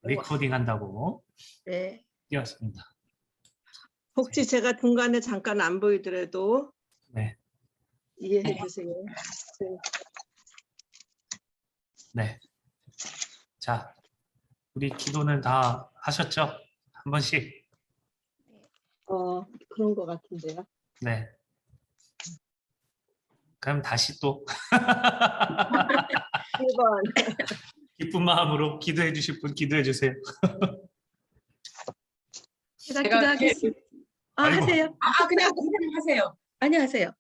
리코딩 한다고 네. 띄웠습니다. 혹시 제가 중간에 잠깐 안 보이더라도 네. 이해해 주세요. 네. 자, 우리 기도는 다 하셨죠? 한 번씩. 그런 것 같은데요. 네. 그럼 다시 또 1번. 기쁜 마음으로 기도해 주실 분 기도해 주세요. 제가 기도하겠습니다. 아이고. 하세요. 그냥 하세요. 아니 하세요.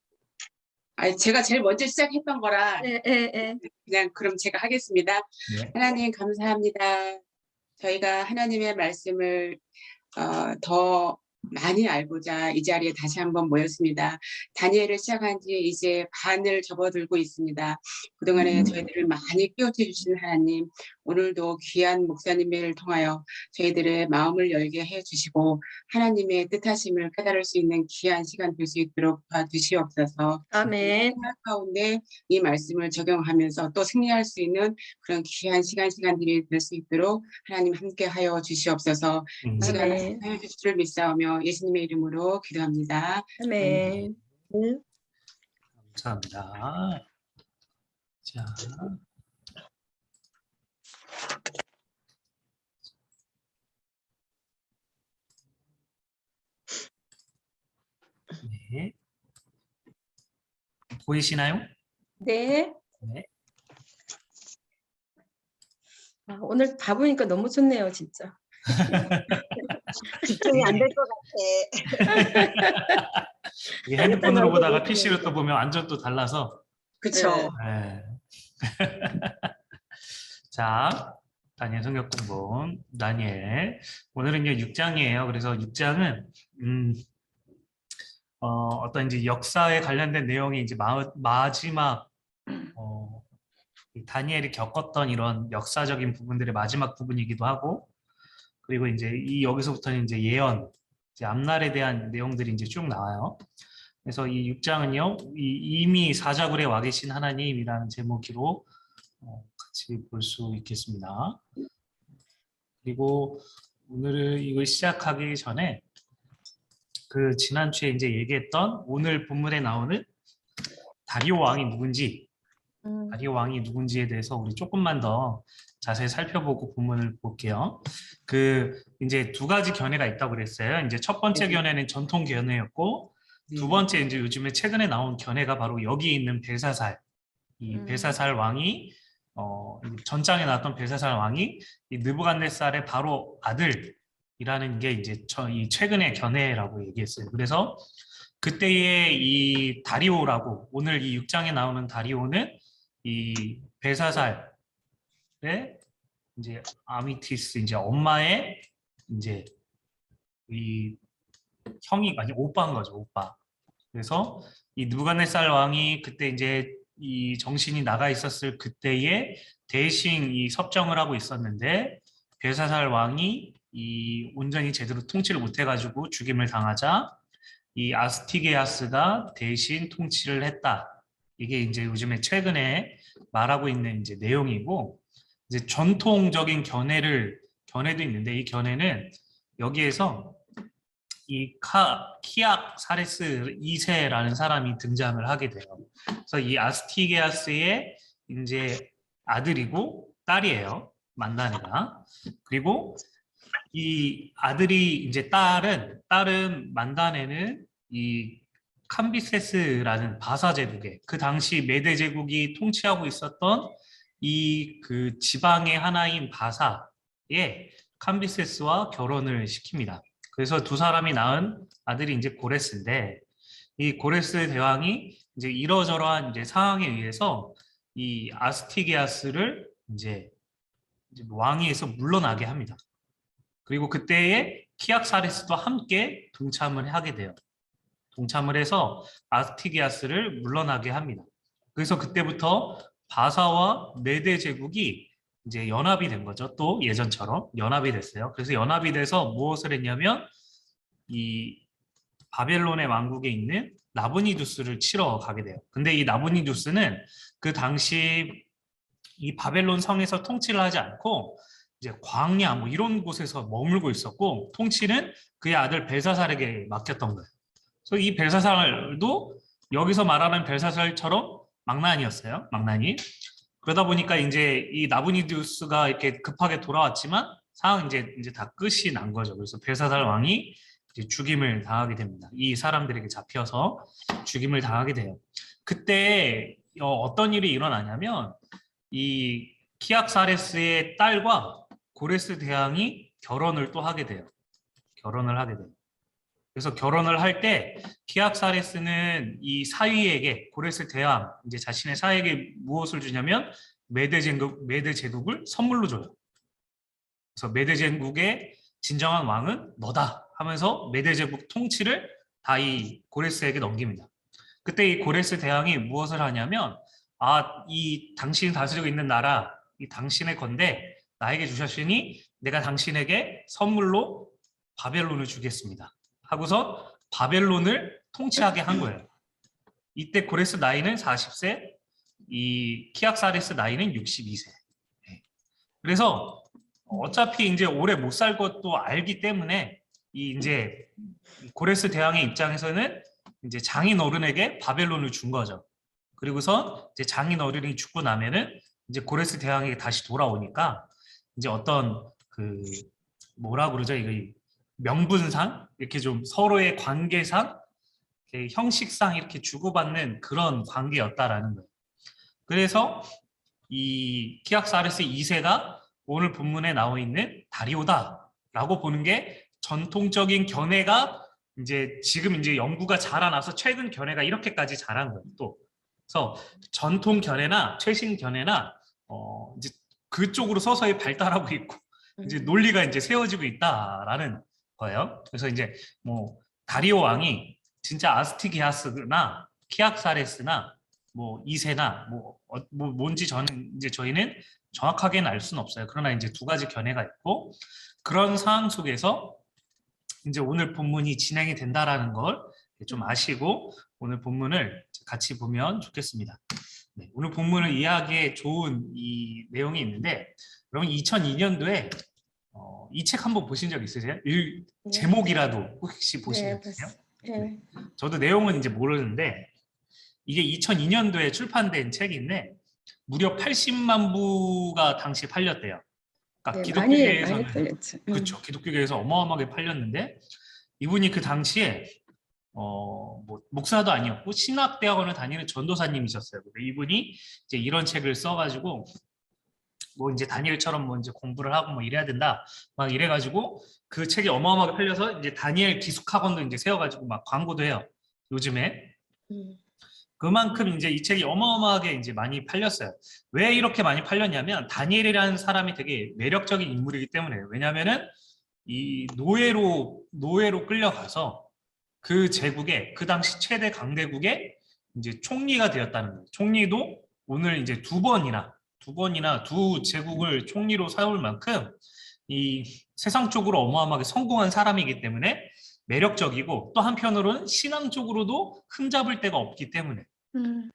아니, 제가 제일 먼저 시작했던 거라 네. 그냥 그럼 제가 하겠습니다. 네. 하나님 감사합니다. 저희가 하나님의 말씀을 더 많이 알고자 이 자리에 다시 한번 모였습니다. 다니엘을 시작한 지 이제 반을 접어들고 있습니다. 그동안에 저희들을 많이 깨우쳐 주신 하나님, 오늘도 귀한 목사님을 통하여 저희들의 마음을 열게 해주시고 하나님의 뜻하심을 깨달을 수 있는 귀한 시간 될 수 있도록 도와주시옵소서. 아멘. 생활 가운데 이 말씀을 적용하면서 또 승리할 수 있는 그런 귀한 시간들이 될 수 있도록 하나님 함께하여 주시옵소서. 이 시간을 아멘. 하여 주실 줄 믿사오며 예수님의 이름으로 기도합니다. 아멘. 감사합니다. 자. 네. 보이시나요? 네. 네. 오늘 다 보니까 너무 좋네요, 진짜. 집중이 안 될 것 같아. 이게 핸드폰으로 보다가 PC로 또 보면 완전 또 달라서. 그렇죠. 네. 자, 다니엘 성경 공부 다니엘. 오늘은 6장이에요. 그래서 6장은 어떤 이제 역사에 관련된 내용이 이제 마지막 다니엘이 겪었던 이런 역사적인 부분들의 마지막 부분이기도 하고, 그리고 이제 여기서부터는 이제 예언, 이제 앞날에 대한 내용들이 이제 쭉 나와요. 그래서 이 6장은요, 이미 사자굴에 와 계신 하나님이라는 제목으로 같이 볼 수 있겠습니다. 그리고 오늘은 이걸 시작하기 전에 그 지난주에 이제 얘기했던 오늘 본문에 나오는 다리오 왕이 누군지, 다리오 왕이 누군지에 대해서 우리 조금만 더 자세히 살펴보고 본문을 볼게요. 그 이제 두 가지 견해가 있다고 그랬어요. 이제 첫 번째 견해는 전통 견해였고, 두 번째 이제 요즘에 최근에 나온 견해가 바로 여기 있는 벨사살, 이 벨사살 왕이 전장에 나왔던 벨사살 왕이 이 느부갓네살의 바로 아들이라는 게 이제 이 최근의 견해라고 얘기했어요. 그래서 그때의 이 다리오라고, 오늘 이 6장에 나오는 다리오는 이 벨사살의 이제 아미티스, 이제 엄마의 이제 이 형이 아니 오빠인 거죠, 오빠. 그래서 이 느부갓네살 왕이 그때 이제 이 정신이 나가 있었을 그때에 대신 이 섭정을 하고 있었는데, 벨사살 왕이 이 온전히 제대로 통치를 못해가지고 죽임을 당하자 이 아스티게아스가 대신 통치를 했다. 이게 이제 요즘에 최근에 말하고 있는 이제 내용이고, 이제 전통적인 견해도 있는데, 이 견해는 여기에서 이 키악 사레스 2세라는 사람이 등장을 하게 돼요. 그래서 이 아스티게아스의 이제 아들이고 딸이에요, 만다네가. 그리고 이 아들이 이제 딸은 만다네는 이 캄비세스라는 바사 제국에, 그 당시 메데 제국이 통치하고 있었던 이 그 지방의 하나인 바사의 캄비세스와 결혼을 시킵니다. 그래서 두 사람이 낳은 아들이 이제 고레스인데, 이 고레스 대왕이 이제 이러저러한 이제 상황에 의해서 이 아스티게아스를 이제 왕위에서 물러나게 합니다. 그리고 그때에 키악사레스도 함께 동참을 하게 돼요. 동참을 해서 아스티게아스를 물러나게 합니다. 그래서 그때부터 바사와 메데 제국이 이제 연합이 된 거죠. 또 예전처럼 연합이 됐어요. 그래서 연합이 돼서 무엇을 했냐면 이 바벨론의 왕국에 있는 나부니두스를 치러 가게 돼요. 근데 이 나부니두스는 그 당시 이 바벨론 성에서 통치를 하지 않고 이제 광야 뭐 이런 곳에서 머물고 있었고 통치는 그의 아들 벨사살에게 맡겼던 거예요. 그래서 이 벨사살도 여기서 말하는 벨사살처럼 망나니였어요. 망나니. 그러다 보니까 이제 이 나부니두스가 이렇게 급하게 돌아왔지만 상황 이제 다 끝이 난 거죠. 그래서 벨사살 왕이 이제 죽임을 당하게 됩니다. 이 사람들에게 잡혀서 죽임을 당하게 돼요. 그때 어떤 일이 일어나냐면 이 키악사레스의 딸과 고레스 대왕이 결혼을 또 하게 돼요. 결혼을 하게 돼요. 그래서 결혼을 할 때 키악사레스는 이 사위에게 고레스 대왕 이제 자신의 사위에게 무엇을 주냐면 메드 제국을 선물로 줘요. 그래서 메드 제국의 진정한 왕은 너다 하면서 메드 제국 통치를 다 이 고레스에게 넘깁니다. 그때 이 고레스 대왕이 무엇을 하냐면 이 당신이 다스리고 있는 나라 이 당신의 건데 나에게 주셨으니 내가 당신에게 선물로 바벨론을 주겠습니다. 하고서 바벨론을 통치하게 한 거예요. 이때 고레스 나이는 40세, 이 키악사레스 나이는 62세. 그래서 어차피 이제 오래 못 살 것도 알기 때문에 이제 고레스 대왕의 입장에서는 이제 장인 어른에게 바벨론을 준 거죠. 그리고서 이제 장인 어른이 죽고 나면은 이제 고레스 대왕에게 다시 돌아오니까 이제 어떤 그 뭐라 그러죠? 이거 명분상 이렇게 좀 서로의 관계상 이렇게 형식상 이렇게 주고받는 그런 관계였다라는 거예요. 그래서 이 키악사레스 2세가 오늘 본문에 나와 있는 다리오다라고 보는 게 전통적인 견해가 이제 지금 이제 연구가 자라나서 최근 견해가 이렇게까지 자란 거예요. 또 그래서 전통 견해나 최신 견해나 이제 그쪽으로 서서히 발달하고 있고 이제 논리가 이제 세워지고 있다라는 거예요. 그래서 이제 뭐 다리오 왕이 진짜 아스티기아스나 키악사레스나 뭐 이세나 뭐 뭔지 저희는 정확하게는 알 수는 없어요. 그러나 이제 두 가지 견해가 있고 그런 상황 속에서 이제 오늘 본문이 진행이 된다라는 걸 좀 아시고 오늘 본문을 같이 보면 좋겠습니다. 네, 오늘 본문을 이해하기에 좋은 이 내용이 있는데 여러분 2002년도에 이 책 한번 보신 적 있으세요? 제목이라도 혹시 보신 적 있으세요? 네. 저도 내용은 이제 모르는데 이게 2002년도에 출판된 책인데 무려 80만 부가 당시 팔렸대요. 그러니까 많이 기독교계에서는 팔렸죠. 그렇죠. 기독교계에서 어마어마하게 팔렸는데 이분이 그 당시에 뭐 목사도 아니었고 신학대학원을 다니는 전도사님이셨어요. 이분이 이제 이런 책을 써가지고 뭐 이제 다니엘처럼 뭐 이제 공부를 하고 뭐 이래야 된다 막 이래가지고 그 책이 어마어마하게 팔려서 이제 다니엘 기숙학원도 이제 세워가지고 막 광고도 해요. 요즘에 그만큼 이제 이 책이 어마어마하게 이제 많이 팔렸어요. 왜 이렇게 많이 팔렸냐면 다니엘이라는 사람이 되게 매력적인 인물이기 때문에 왜냐하면은 이 노예로 끌려가서 그 제국의 그 당시 최대 강대국의 이제 총리가 되었다는 거예요. 총리도 오늘 이제 두 번이나 두 제국을 총리로 세울 만큼 이 세상적으로 어마어마하게 성공한 사람이기 때문에 매력적이고 또 한편으로는 신앙적으로도 흠잡을 데가 없기 때문에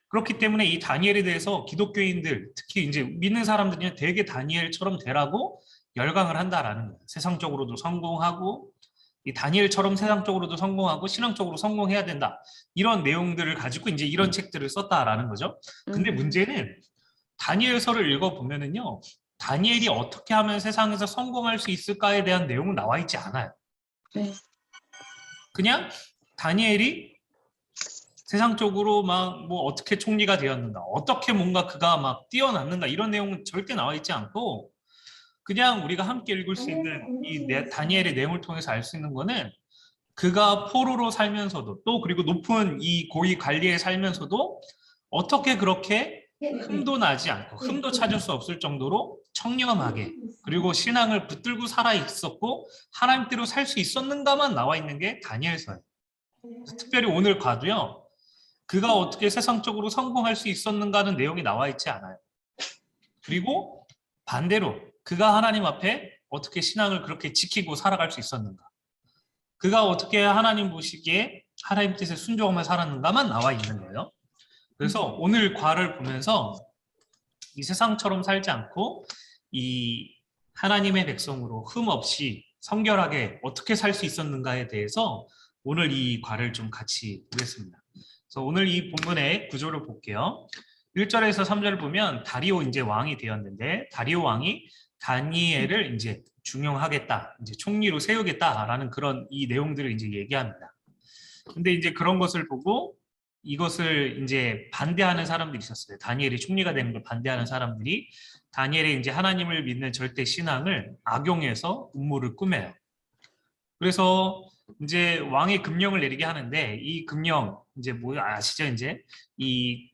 그렇기 때문에 이 다니엘에 대해서 기독교인들 특히 이제 믿는 사람들이 되게 다니엘처럼 되라고 열광을 한다라는 거예요. 세상적으로도 성공하고 이 다니엘처럼 세상적으로도 성공하고 신앙적으로 성공해야 된다. 이런 내용들을 가지고 이제 이런 책들을 썼다라는 거죠. 근데 문제는 다니엘서를 읽어보면은요. 다니엘이 어떻게 하면 세상에서 성공할 수 있을까에 대한 내용은 나와 있지 않아요. 네. 그냥 다니엘이 세상적으로 막 뭐 어떻게 총리가 되었는가, 어떻게 뭔가 그가 막 뛰어났는가 이런 내용은 절대 나와 있지 않고 그냥 우리가 함께 읽을 수 있는 이 다니엘의 내용을 통해서 알 수 있는 거는 그가 포로로 살면서도 또 그리고 높은 이 고위 관리에 살면서도 어떻게 그렇게 흠도 나지 않고 흠도 찾을 수 없을 정도로 청렴하게 그리고 신앙을 붙들고 살아 있었고 하나님대로 살 수 있었는가만 나와 있는 게 다니엘서예요. 특별히 오늘 과도요. 그가 어떻게 세상적으로 성공할 수 있었는가는 내용이 나와 있지 않아요. 그리고 반대로 그가 하나님 앞에 어떻게 신앙을 그렇게 지키고 살아갈 수 있었는가. 그가 어떻게 하나님 보시기에 하나님 뜻에 순종하며 살았는가만 나와 있는 거예요. 그래서 오늘 과를 보면서 이 세상처럼 살지 않고 이 하나님의 백성으로 흠 없이 성결하게 어떻게 살 수 있었는가에 대해서 오늘 이 과를 좀 같이 보겠습니다. 그래서 오늘 이 본문의 구조를 볼게요. 1절에서 3절을 보면 다리오 이제 왕이 되었는데 다리오 왕이 다니엘을 이제 중용하겠다, 이제 총리로 세우겠다라는 그런 이 내용들을 이제 얘기합니다. 근데 이제 그런 것을 보고 이것을 이제 반대하는 사람들이 있었어요. 다니엘이 총리가 되는 걸 반대하는 사람들이 다니엘의 이제 하나님을 믿는 절대 신앙을 악용해서 음모를 꾸며요. 그래서 이제 왕이 금령을 내리게 하는데 이 금령 이제 뭐 아시죠? 이제 이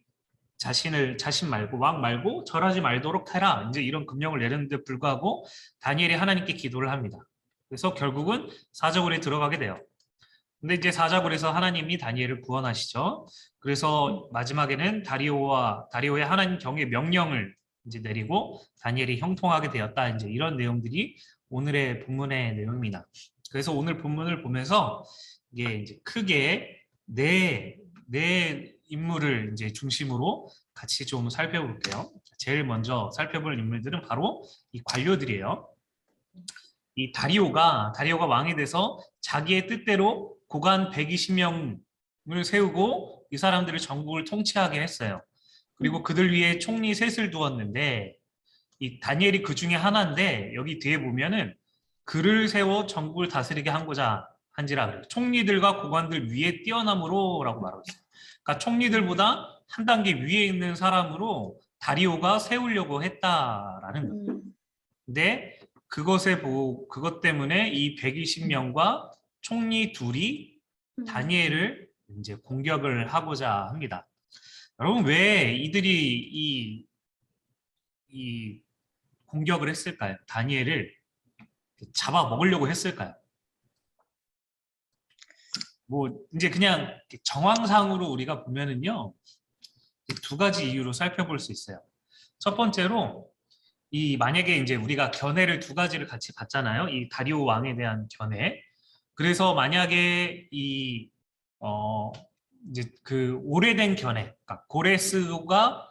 자신 말고 왕 말고 절하지 말도록 해라. 이제 이런 금령을 내렸는데 불구하고 다니엘이 하나님께 기도를 합니다. 그래서 결국은 사자굴에 들어가게 돼요. 근데 이제 사자굴에서 하나님이 다니엘을 구원하시죠. 그래서 마지막에는 다리오의 하나님 경의 명령을 이제 내리고 다니엘이 형통하게 되었다. 이제 이런 내용들이 오늘의 본문의 내용입니다. 그래서 오늘 본문을 보면서 이게 이제 크게 네 인물을 이제 중심으로 같이 좀 살펴볼게요. 제일 먼저 살펴볼 인물들은 바로 이 관료들이에요. 이 다리오가 왕이 돼서 자기의 뜻대로 고관 120명을 세우고 이 사람들을 전국을 통치하게 했어요. 그리고 그들 위에 총리 셋을 두었는데 이 다니엘이 그 중에 하나인데 여기 뒤에 보면은 그를 세워 전국을 다스리게 한고자 한지라 그래요. 총리들과 고관들 위에 뛰어남으로라고 말하고 있어요. 그러니까 총리들보다 한 단계 위에 있는 사람으로 다리오가 세우려고 했다라는 거예요. 근데 그것 때문에 이 120명과 총리 둘이 다니엘을 이제 공격을 하고자 합니다. 여러분 왜 이들이 이 공격을 했을까요? 다니엘을 잡아 먹으려고 했을까요? 뭐 이제 그냥 정황상으로 우리가 보면은요 두 가지 이유로 살펴볼 수 있어요. 첫 번째로 이 만약에 이제 우리가 견해를 두 가지를 같이 봤잖아요. 이 다리오 왕에 대한 견해. 그래서 만약에 이제 그 오래된 견해, 그러니까 고레스가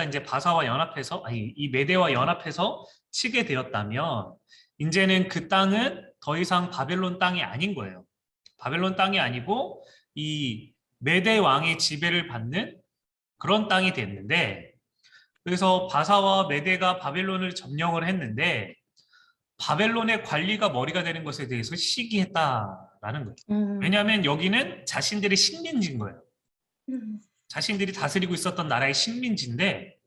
이제 바사와 연합해서 이 메대와 연합해서 치게 되었다면 이제는 그 땅은 더 이상 바벨론 땅이 아닌 거예요. 바벨론 땅이 아니고 이 메대 왕의 지배를 받는 그런 땅이 됐는데 그래서 바사와 메대가 바벨론을 점령을 했는데 바벨론의 관리가 머리가 되는 것에 대해서 시기했다라는 거예요. 왜냐하면 여기는 자신들의 식민지인 거예요. 자신들이 다스리고 있었던 나라의 식민지인데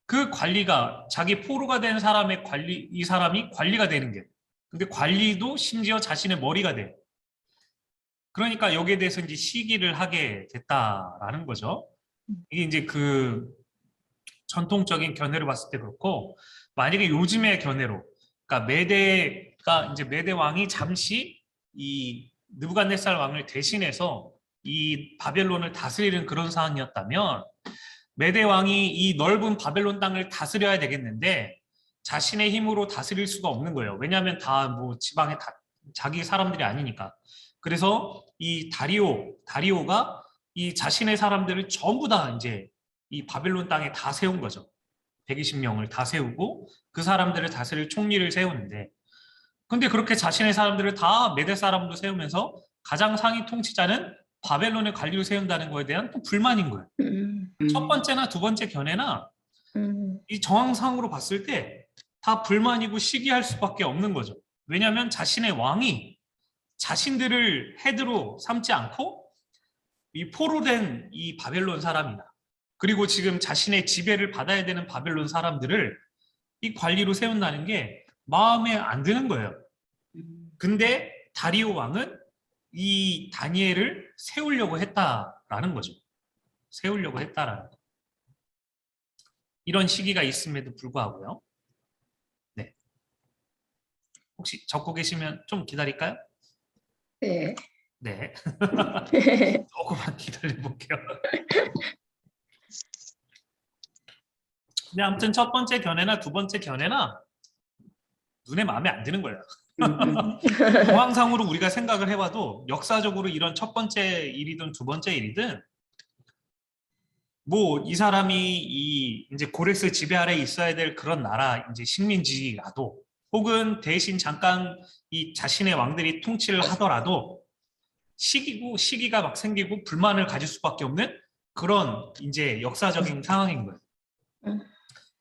그 관리가 자기 포로가 된 사람의 이 사람이 관리가 되는 게 근데 관리도 심지어 자신의 머리가 돼요. 그러니까 여기에 대해서 이제 시기를 하게 됐다라는 거죠. 이게 이제 그 전통적인 견해로 봤을 때 그렇고 만약에 요즘의 견해로 그러니까 메대 왕이 잠시 이 느부갓네살 왕을 대신해서 이 바벨론을 다스리는 그런 상황이었다면 메대 왕이 이 넓은 바벨론 땅을 다스려야 되겠는데 자신의 힘으로 다스릴 수가 없는 거예요. 왜냐하면 다 뭐 지방에 다 자기 사람들이 아니니까. 그래서 이 다리오가 이 자신의 사람들을 전부 다 이제 이 바벨론 땅에 다 세운 거죠. 120명을 다 세우고 그 사람들을 다스릴 총리를 세우는데 근데 그렇게 자신의 사람들을 다 메대 사람으로 세우면서 가장 상위 통치자는 바벨론의 관리로 세운다는 거에 대한 또 불만인 거예요. 첫 번째나 두 번째 견해나 이 정황상으로 봤을 때 다 불만이고 시기할 수밖에 없는 거죠. 왜냐하면 자신의 왕이 자신들을 헤드로 삼지 않고 이 포로된 이 바벨론 사람이나 그리고 지금 자신의 지배를 받아야 되는 바벨론 사람들을 이 관리로 세운다는 게 마음에 안 드는 거예요. 근데 다리오 왕은 이 다니엘을 세우려고 했다라는 거죠. 세우려고 했다라는 거. 이런 시기가 있음에도 불구하고요. 네. 혹시 적고 계시면 좀 기다릴까요? 네. 네. 조금만 기다려볼게요. 근데 아무튼 첫 번째 견해나 두 번째 견해나 눈에 마음에 안 드는 거예요. 정황상으로 우리가 생각을 해봐도 역사적으로 이런 첫 번째 일이든 두 번째 일이든 뭐 이 사람이 이 이제 고레스 지배 아래 있어야 될 그런 나라 이제 식민지라도 혹은 대신 잠깐 이 자신의 왕들이 통치를 하더라도 시기가 막 생기고 불만을 가질 수밖에 없는 그런 이제 역사적인 상황인 거예요.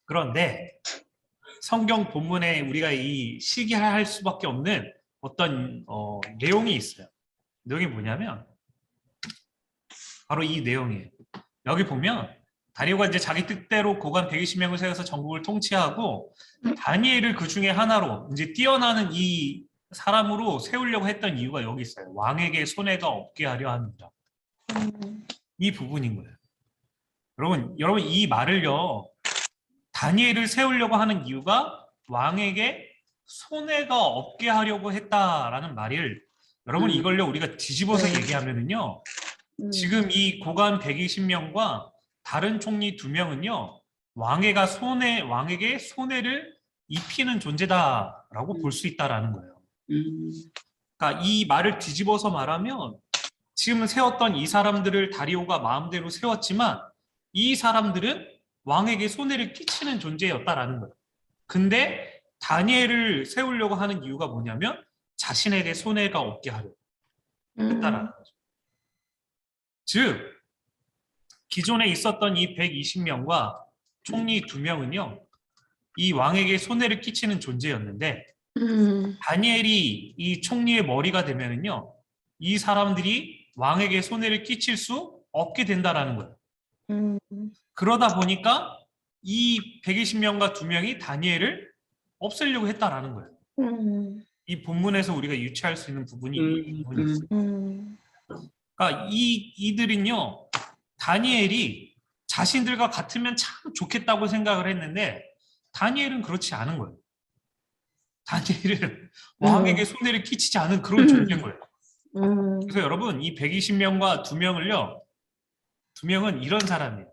그런데 성경 본문에 우리가 이 시기할 수밖에 없는 어떤 내용이 있어요. 내용이 뭐냐면 바로 이 내용이에요. 여기 보면 다리오가 이제 자기 뜻대로 고관 120명을 세워서 전국을 통치하고 다니엘을 그 중에 하나로 이제 뛰어나는 이 사람으로 세우려고 했던 이유가 여기 있어요. 왕에게 손해가 없게 하려 합니다. 이 부분인 거예요. 여러분 이 말을요. 다니엘을 세우려고 하는 이유가 왕에게 손해가 없게 하려고 했다라는 말을 여러분 이걸요 우리가 뒤집어서 얘기하면은요. 지금 이 고관 120명과 다른 총리 2명은요. 왕에게 손해를 입히는 존재다라고 볼 수 있다라는 거예요. 그러니까 이 말을 뒤집어서 말하면 지금 세웠던 이 사람들을 다리오가 마음대로 세웠지만 이 사람들은 왕에게 손해를 끼치는 존재였다라는 거예요. 근데 다니엘을 세우려고 하는 이유가 뭐냐면 자신에게 손해가 없게 하려고 했다라는 거죠. 즉 기존에 있었던 이 120명과 총리 2명은요. 이 왕에게 손해를 끼치는 존재였는데 다니엘이 이 총리의 머리가 되면은요. 이 사람들이 왕에게 손해를 끼칠 수 없게 된다라는 거예요. 그러다 보니까 이 120명과 2명이 다니엘을 없애려고 했다라는 거예요. 이 본문에서 우리가 유추할 수 있는 부분이 이 부분이 있어요. 그러니까 이들은요. 다니엘이 자신들과 같으면 참 좋겠다고 생각을 했는데 다니엘은 그렇지 않은 거예요. 다니엘은 왕에게 손해를 끼치지 않은 그런 존재인 거예요. 그래서 여러분 이 120명과 2명을요. 2명은 이런 사람이에요.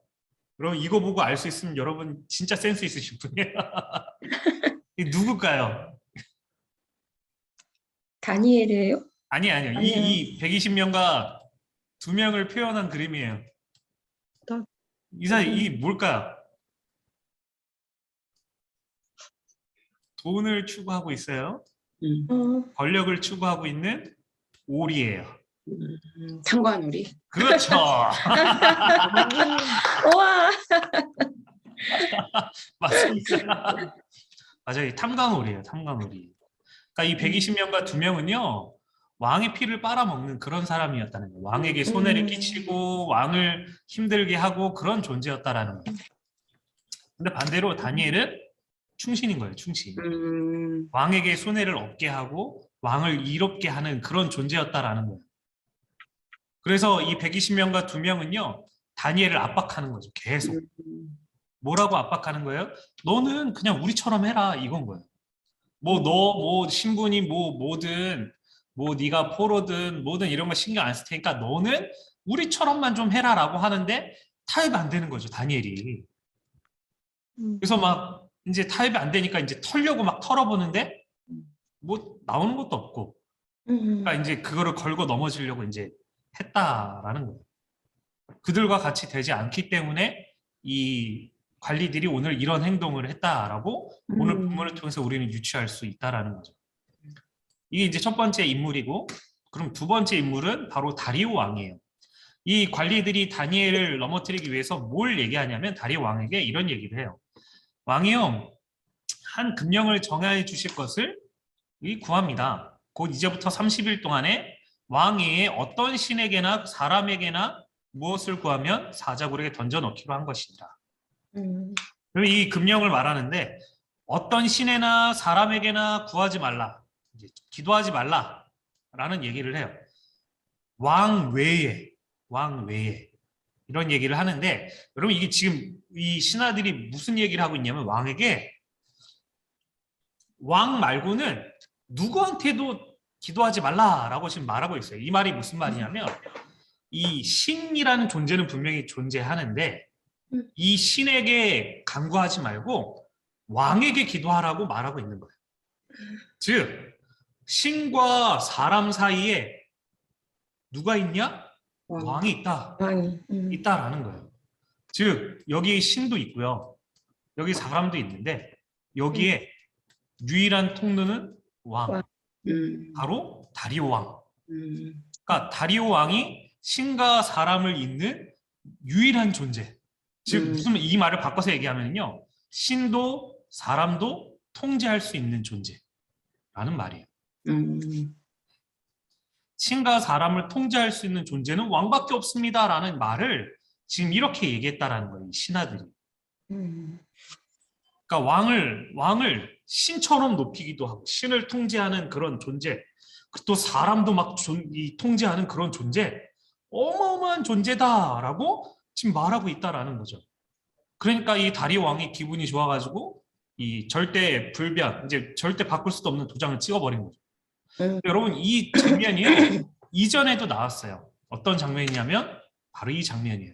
여러분 이거 보고 알 수 있으면 여러분 진짜 센스 있으신 분이에요. 누굴까요? 다니엘이에요? 아니요. 아니요. 이 120명과 2명을 표현한 그림이에요. 이 뭘까요? 돈을 추구하고 있어요. 권력을 추구하고 있는 오리예요. 상관오리. 그렇죠. 우와. 맞습니다. 맞아요. 탐관오리예요. 탐관오리. 그러니까 이 120명과 2명은요. 왕의 피를 빨아먹는 그런 사람이었다는 거예요. 왕에게 손해를 끼치고 왕을 힘들게 하고 그런 존재였다라는 거예요. 근데 반대로 다니엘은 충신인 거예요. 충신. 왕에게 손해를 없게 하고 왕을 이롭게 하는 그런 존재였다라는 거예요. 그래서 이 120명과 2명은요. 다니엘을 압박하는 거죠. 계속. 뭐라고 압박하는 거예요? 너는 그냥 우리처럼 해라 이건 거예요. 신분이 뭐든 네가 포로든 뭐든 이런 거 신경 안 쓸 테니까 너는 우리처럼만 좀 해라라고 하는데 타협이 안 되는 거죠. 다니엘이. 그래서 막 이제 타협이 안 되니까 이제 털려고 막 털어보는데 뭐 나오는 것도 없고 그러니까 이제 그거를 걸고 넘어지려고 이제 했다라는 거예요. 그들과 같이 되지 않기 때문에 이 관리들이 오늘 이런 행동을 했다라고 오늘 본문을 통해서 우리는 유추할 수 있다라는 거죠. 이게 이제 첫 번째 인물이고 그럼 두 번째 인물은 바로 다리오 왕이에요. 이 관리들이 다니엘을 넘어뜨리기 위해서 뭘 얘기하냐면 다리오 왕에게 이런 얘기를 해요. 왕이요, 한 금령을 정해 주실 것을 구합니다. 곧 이제부터 30일 동안에 왕이 어떤 신에게나 사람에게나 무엇을 구하면 사자굴에게 던져 넣기로 한 것이니라. 그럼 이 금령을 말하는데 어떤 신에나 사람에게나 구하지 말라, 이제 기도하지 말라라는 얘기를 해요. 왕 외에 이런 얘기를 하는데 여러분 이게 지금 이 신하들이 무슨 얘기를 하고 있냐면 왕에게 왕 말고는 누구한테도 기도하지 말라라고 지금 말하고 있어요. 이 말이 무슨 말이냐면 이 신이라는 존재는 분명히 존재하는데 이 신에게 간구하지 말고 왕에게 기도하라고 말하고 있는 거예요. 즉 신과 사람 사이에 누가 있냐? 왕이 있다. 왕이. 있다라는 거예요. 즉 여기 신도 있고요. 여기 사람도 있는데 여기에 유일한 통로는 왕, 바로 다리오 왕. 그러니까 다리오 왕이 신과 사람을 잇는 유일한 존재. 즉 무슨 이 말을 바꿔서 얘기하면요, 신도 사람도 통제할 수 있는 존재라는 말이에요. 신과 사람을 통제할 수 있는 존재는 왕밖에 없습니다라는 말을 지금 이렇게 얘기했다라는 거예요, 이 신하들이. 그러니까 왕을 신처럼 높이기도 하고 신을 통제하는 그런 존재, 또 사람도 막 통제하는 그런 존재, 어마어마한 존재다라고 지금 말하고 있다라는 거죠. 그러니까 이 다리오 왕이 기분이 좋아가지고 이 절대 불변, 이제 절대 바꿀 수도 없는 도장을 찍어버린 거죠. 여러분, 이 장면이요, 이전에도 나왔어요. 어떤 장면이냐면 바로 이 장면이에요.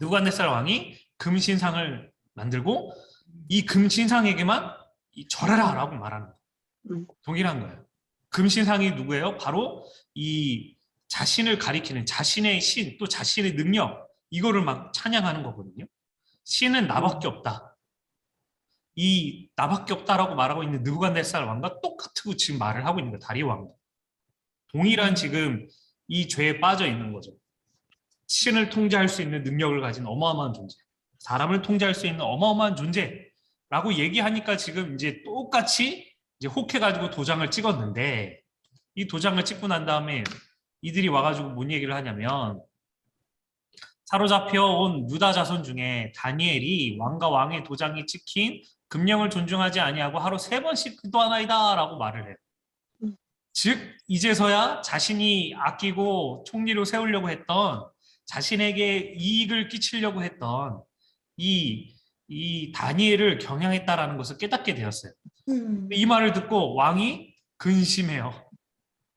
느부갓네살 왕이 금신상을 만들고 이 금신상에게만 절하라 라고 말하는 거예요. 동일한 거예요. 금신상이 누구예요? 바로 이 자신을 가리키는 자신의 신, 또 자신의 능력, 이거를 막 찬양하는 거거든요. 신은 나밖에 없다. 이 나밖에 없다라고 말하고 있는 느부갓네살 왕과 똑같고 지금 말을 하고 있는 거예요. 다리오 왕과 동일한 지금 이 죄에 빠져 있는 거죠. 신을 통제할 수 있는 능력을 가진 어마어마한 존재, 사람을 통제할 수 있는 어마어마한 존재라고 얘기하니까 지금 이제 똑같이 이제 혹해가지고 도장을 찍었는데, 이 도장을 찍고 난 다음에 이들이 와가지고 뭔 얘기를 하냐면, 사로잡혀 온 유다 자손 중에 다니엘이 왕과 왕의 도장이 찍힌 금령을 존중하지 아니하고 하루 3번씩 기도하나이다 라고 말을 해요. 즉 이제서야 자신이 아끼고 총리로 세우려고 했던, 자신에게 이익을 끼치려고 했던 이 다니엘을 경향했다라는 것을 깨닫게 되었어요. 이 말을 듣고 왕이 근심해요.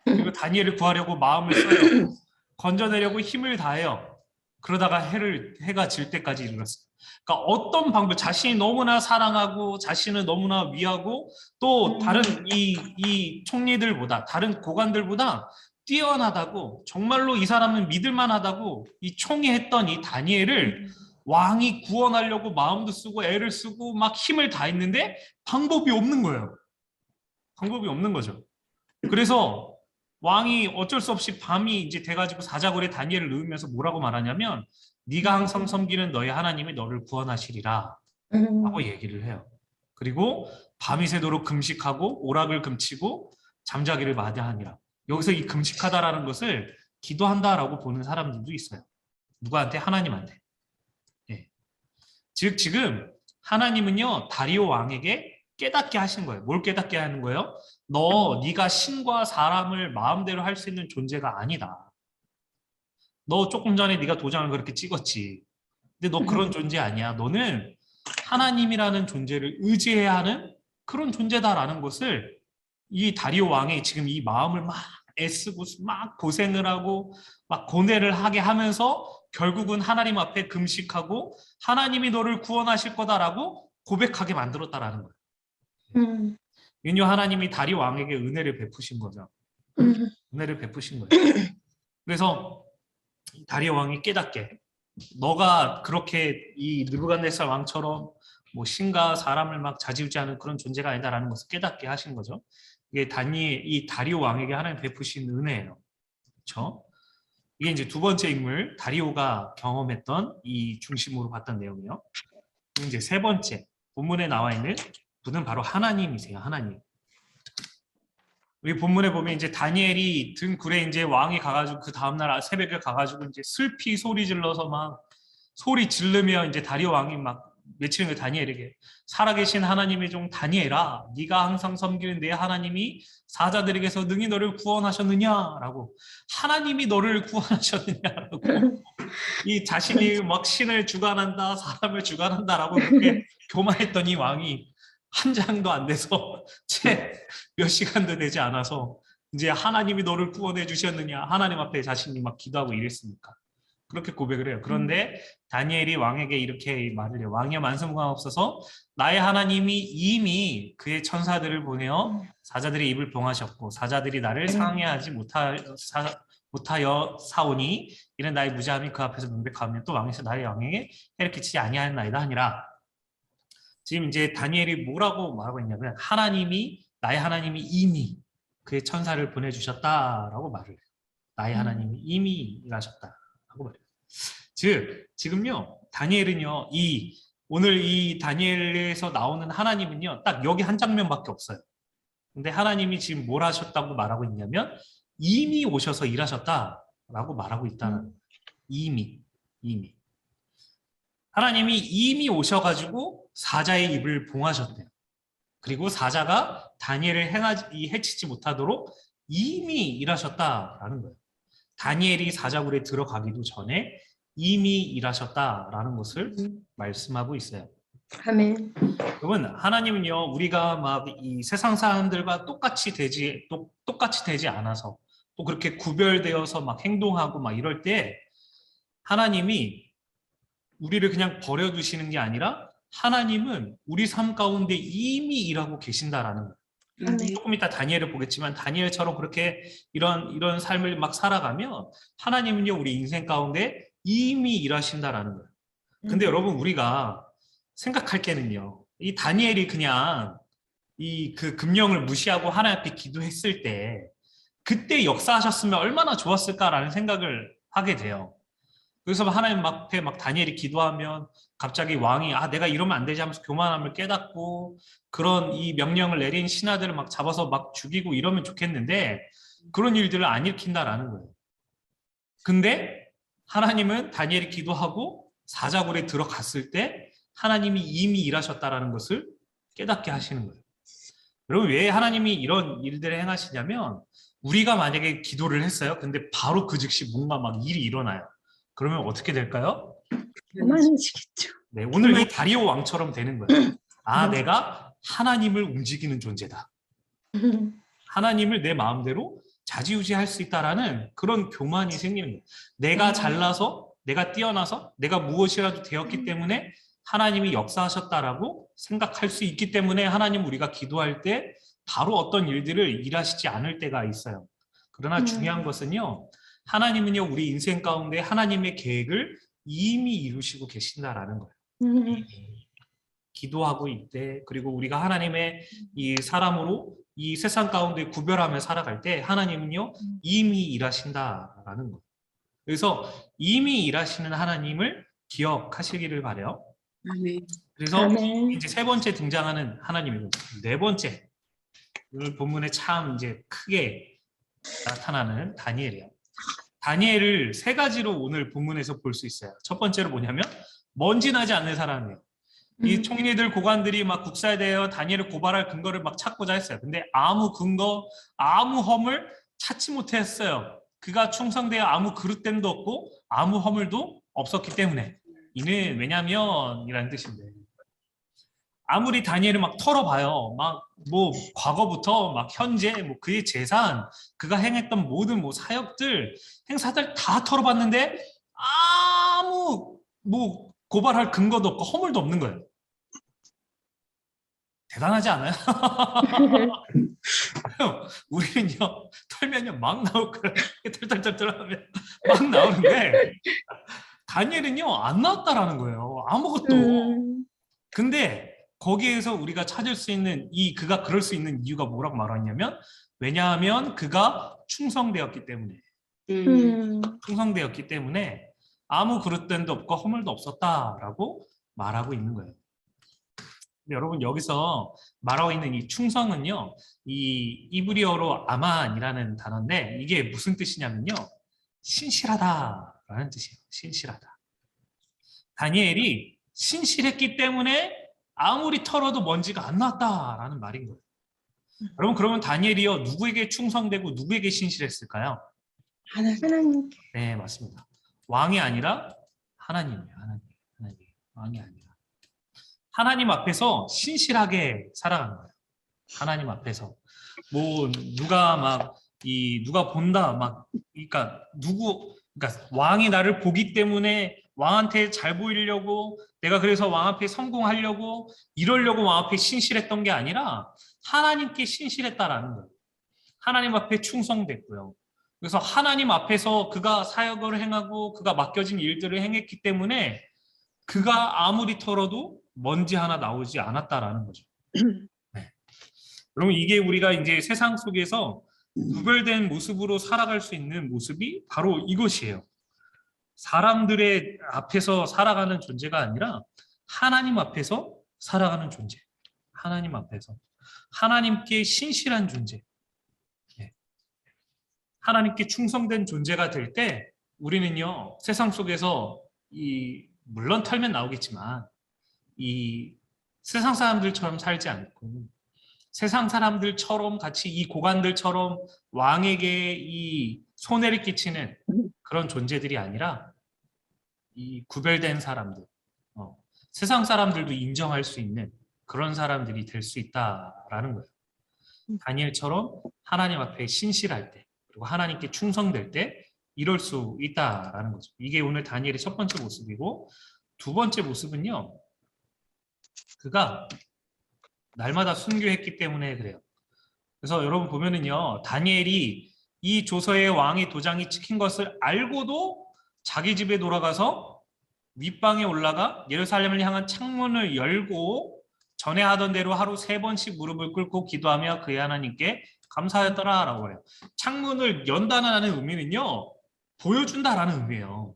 그리고 다니엘을 구하려고 마음을 써요. 건져내려고 힘을 다해요. 그러다가 해가 질 때까지 이르렀어요. 그러니까 어떤 방법, 자신이 너무나 사랑하고 자신을 너무나 위하고 또 다른 이 총리들보다, 다른 고관들보다 뛰어나다고, 정말로 이 사람은 믿을만하다고 이 총애했던 이 다니엘을 왕이 구원하려고 마음도 쓰고 애를 쓰고 막 힘을 다했는데 방법이 없는 거예요. 방법이 없는 거죠. 그래서 왕이 어쩔 수 없이 밤이 이제 돼가지고 사자굴에 다니엘을 넣으면서 뭐라고 말하냐면, 네가 항상 섬기는 너의 하나님이 너를 구원하시리라 라고 얘기를 해요. 그리고 밤이 새도록 금식하고 오락을 금치고 잠자기를 마다하니라. 여기서 이 금식하다라는 것을 기도한다라고 보는 사람들도 있어요. 누구한테? 하나님한테. 예. 즉 지금 하나님은요, 다리오 왕에게 깨닫게 하신 거예요. 뭘 깨닫게 하는 거예요? 네가 신과 사람을 마음대로 할 수 있는 존재가 아니다. 너 조금 전에 네가 도장을 그렇게 찍었지. 근데 너 그런 존재 아니야. 너는 하나님이라는 존재를 의지해야 하는 그런 존재다라는 것을 이 다리오 왕이 지금 이 마음을 막 애쓰고 막 고생을 하고 막 고뇌를 하게 하면서 결국은 하나님 앞에 금식하고 하나님이 너를 구원하실 거다라고 고백하게 만들었다라는 거예요. 윤효 하나님이 다리오 왕에게 은혜를 베푸신 거죠. 은혜를 베푸신 거예요. 그래서 다리오 왕이 깨닫게, 너가 그렇게 이 느부갓네살 왕처럼 뭐 신과 사람을 막 좌지우지하는 그런 존재가 아니다라는 것을 깨닫게 하신 거죠. 이게 이 다리오 왕에게 하나님 베푸신 은혜예요. 그렇죠? 이게 이제 두 번째 인물, 다리오가 경험했던 이 중심으로 봤던 내용이요. 이제 세 번째, 본문에 나와 있는 분은 바로 하나님이세요. 하나님. 우리 본문에 보면 이제 다니엘이 든 굴에 이제 왕이 가가지고 그 다음날 새벽에 가가지고 이제 슬피 소리 질러서 막 소리 지르며 이제 다리오 왕이 막 외치는 거예요. 다니엘에게. 살아계신 하나님의 종 다니엘아, 네가 항상 섬기는 내 하나님이 사자들에게서 능히 너를 구원하셨느냐라고, 하나님이 너를 구원하셨느냐라고 이 자신이 막 신을 주관한다, 사람을 주관한다라고 그렇게 교만했던 이 왕이 한 장도 안 돼서 채 몇 시간도 되지 않아서 이제 하나님이 너를 구원해 주셨느냐, 하나님 앞에 자신이 막 기도하고 이랬으니까 그렇게 고백을 해요. 그런데 다니엘이 왕에게 이렇게 말을 해요. 왕이여 만성공하옵소서, 나의 하나님이 이미 그의 천사들을 보내어 사자들의 입을 봉하셨고 사자들이 나를 상해하지 못하여 사오니 이는 나의 무죄함이 그 앞에서 명백하며 또 왕에서 나의 영행에 해를 끼치지 아니하였나이다 하니라. 지금 이제 다니엘이 뭐라고 말하고 있냐면 나의 하나님이 이미 그의 천사를 보내주셨다라고 말을 해요. 나의 하나님이 이미 일하셨다라고 말해요. 즉 지금요 다니엘은요 오늘 이 다니엘에서 나오는 하나님은요 딱 여기 한 장면밖에 없어요. 근데 하나님이 지금 뭘 하셨다고 말하고 있냐면 이미 오셔서 일하셨다라고 말하고 있다는 거예요. 이미 하나님이 이미 오셔가지고 사자의 입을 봉하셨대요. 그리고 사자가 다니엘을 해치지 못하도록 이미 일하셨다라는 거예요. 다니엘이 사자굴에 들어가기도 전에 이미 일하셨다라는 것을 말씀하고 있어요. 아멘. 여러분, 하나님은요, 우리가 막 이 세상 사람들과 똑같이 되지 않아서 또 그렇게 구별되어서 막 행동하고 막 이럴 때 하나님이 우리를 그냥 버려두시는 게 아니라 하나님은 우리 삶 가운데 이미 일하고 계신다라는 거예요. 조금 이따 다니엘을 보겠지만 다니엘처럼 그렇게 이런 삶을 막 살아가면 하나님은요 우리 인생 가운데 이미 일하신다라는 거예요. 근데 여러분 우리가 생각할 때는요 이 다니엘이 그냥 그 금령을 무시하고 하나님 앞에 기도했을 때 그때 역사하셨으면 얼마나 좋았을까라는 생각을 하게 돼요. 그래서 하나님 앞에 막 다니엘이 기도하면 갑자기 왕이 내가 이러면 안 되지 하면서 교만함을 깨닫고 그런 이 명령을 내린 신하들을 막 잡아서 막 죽이고 이러면 좋겠는데 그런 일들을 안 일으킨다라는 거예요. 근데 하나님은 다니엘이 기도하고 사자굴에 들어갔을 때 하나님이 이미 일하셨다라는 것을 깨닫게 하시는 거예요. 여러분 왜 하나님이 이런 일들을 행하시냐면 우리가 만약에 기도를 했어요. 근데 바로 그 즉시 뭔가 막 일이 일어나요. 그러면 어떻게 될까요? 그만하시겠죠. 네, 오늘 이 다리오 왕처럼 되는 거예요. 내가 하나님을 움직이는 존재다. 하나님을 내 마음대로 좌지우지할 수 있다라는 그런 교만이 생기는 거예요. 내가 잘나서, 내가 뛰어나서, 내가 무엇이라도 되었기 때문에 하나님이 역사하셨다라고 생각할 수 있기 때문에 하나님 우리가 기도할 때 바로 어떤 일들을 일하시지 않을 때가 있어요. 그러나 중요한 것은요. 하나님은요 우리 인생 가운데 하나님의 계획을 이미 이루시고 계신다라는 거예요. 기도하고 있대. 그리고 우리가 하나님의 이 사람으로 이 세상 가운데 구별하며 살아갈 때 하나님은요 이미 일하신다라는 거예요. 그래서 이미 일하시는 하나님을 기억하시기를 바래요. 아멘. 그래서 아멘. 이제 세 번째 등장하는 하나님이고 네 번째 오늘 본문에 참 이제 크게 나타나는 다니엘이에요. 다니엘을 세 가지로 오늘 본문에서 볼 수 있어요. 첫 번째로 뭐냐면 먼지 나지 않는 사람이에요. 이 총리들 고관들이 막 국사대여 다니엘을 고발할 근거를 막 찾고자 했어요. 근데 아무 근거, 아무 허물 찾지 못했어요. 그가 충성되어 아무 그릇됨도 없고 아무 허물도 없었기 때문에 이는 왜냐면 이라는 뜻인데 아무리 다니엘을 막 털어봐요. 막 뭐 과거부터 막 현재 뭐 그의 재산, 그가 행했던 모든 뭐 사역들, 행사들 다 털어봤는데 아무 뭐 고발할 근거도 없고 허물도 없는 거예요. 대단하지 않아요? 우리는요 털면요 막 나올 거예요. 털털털털하면 막 나오는데 다니엘은요 안 나왔다라는 거예요. 아무것도. 근데 거기에서 우리가 찾을 수 있는 그가 그럴 수 있는 이유가 뭐라고 말하냐면 왜냐하면 그가 충성되었기 때문에 충성되었기 때문에 아무 그릇됨도 없고 허물도 없었다라고 말하고 있는 거예요. 근데 여러분 여기서 말하고 있는 이 충성은요 이 이브리어로 아만이라는 단어인데 이게 무슨 뜻이냐면요 신실하다라는 뜻이에요. 신실하다. 다니엘이 신실했기 때문에 아무리 털어도 먼지가 안 나왔다라는 말인 거예요. 여러분 그러면 다니엘이요 누구에게 충성되고 누구에게 신실했을까요? 하나님. 네 맞습니다. 왕이 아니라 하나님이에요. 하나님. 왕이 아니라 하나님 앞에서 신실하게 살아가는 거예요. 하나님 앞에서 뭐 누가 본다 막 그러니까 왕이 나를 보기 때문에 왕한테 잘 보이려고 내가 그래서 왕 앞에 성공하려고 이러려고 왕 앞에 신실했던 게 아니라 하나님께 신실했다라는 거예요. 하나님 앞에 충성됐고요. 그래서 하나님 앞에서 그가 사역을 행하고 그가 맡겨진 일들을 행했기 때문에 그가 아무리 털어도 먼지 하나 나오지 않았다라는 거죠. 네. 여러분 이게 우리가 이제 세상 속에서 구별된 모습으로 살아갈 수 있는 모습이 바로 이것이에요. 사람들의 앞에서 살아가는 존재가 아니라 하나님 앞에서 살아가는 존재. 하나님 앞에서 하나님께 신실한 존재. 네. 하나님께 충성된 존재가 될 때 우리는요 세상 속에서 물론 털면 나오겠지만 이 세상 사람들처럼 살지 않고 세상 사람들처럼 같이 이 고관들처럼 왕에게 이 손해를 끼치는 그런 존재들이 아니라 이 구별된 사람들, 세상 사람들도 인정할 수 있는 그런 사람들이 될 수 있다라는 거예요. 다니엘처럼 하나님 앞에 신실할 때 그리고 하나님께 충성될 때 이럴 수 있다라는 거죠. 이게 오늘 다니엘의 첫 번째 모습이고 두 번째 모습은요. 그가 날마다 순교했기 때문에 그래요. 그래서 여러분 보면은요. 다니엘이 이 조서의 왕의 도장이 찍힌 것을 알고도 자기 집에 돌아가서 윗방에 올라가 예루살렘을 향한 창문을 열고 전에 하던 대로 하루 3번씩 무릎을 꿇고 기도하며 그의 하나님께 감사하였더라라고 그래요. 창문을 연다는 의미는요. 보여준다라는 의미예요.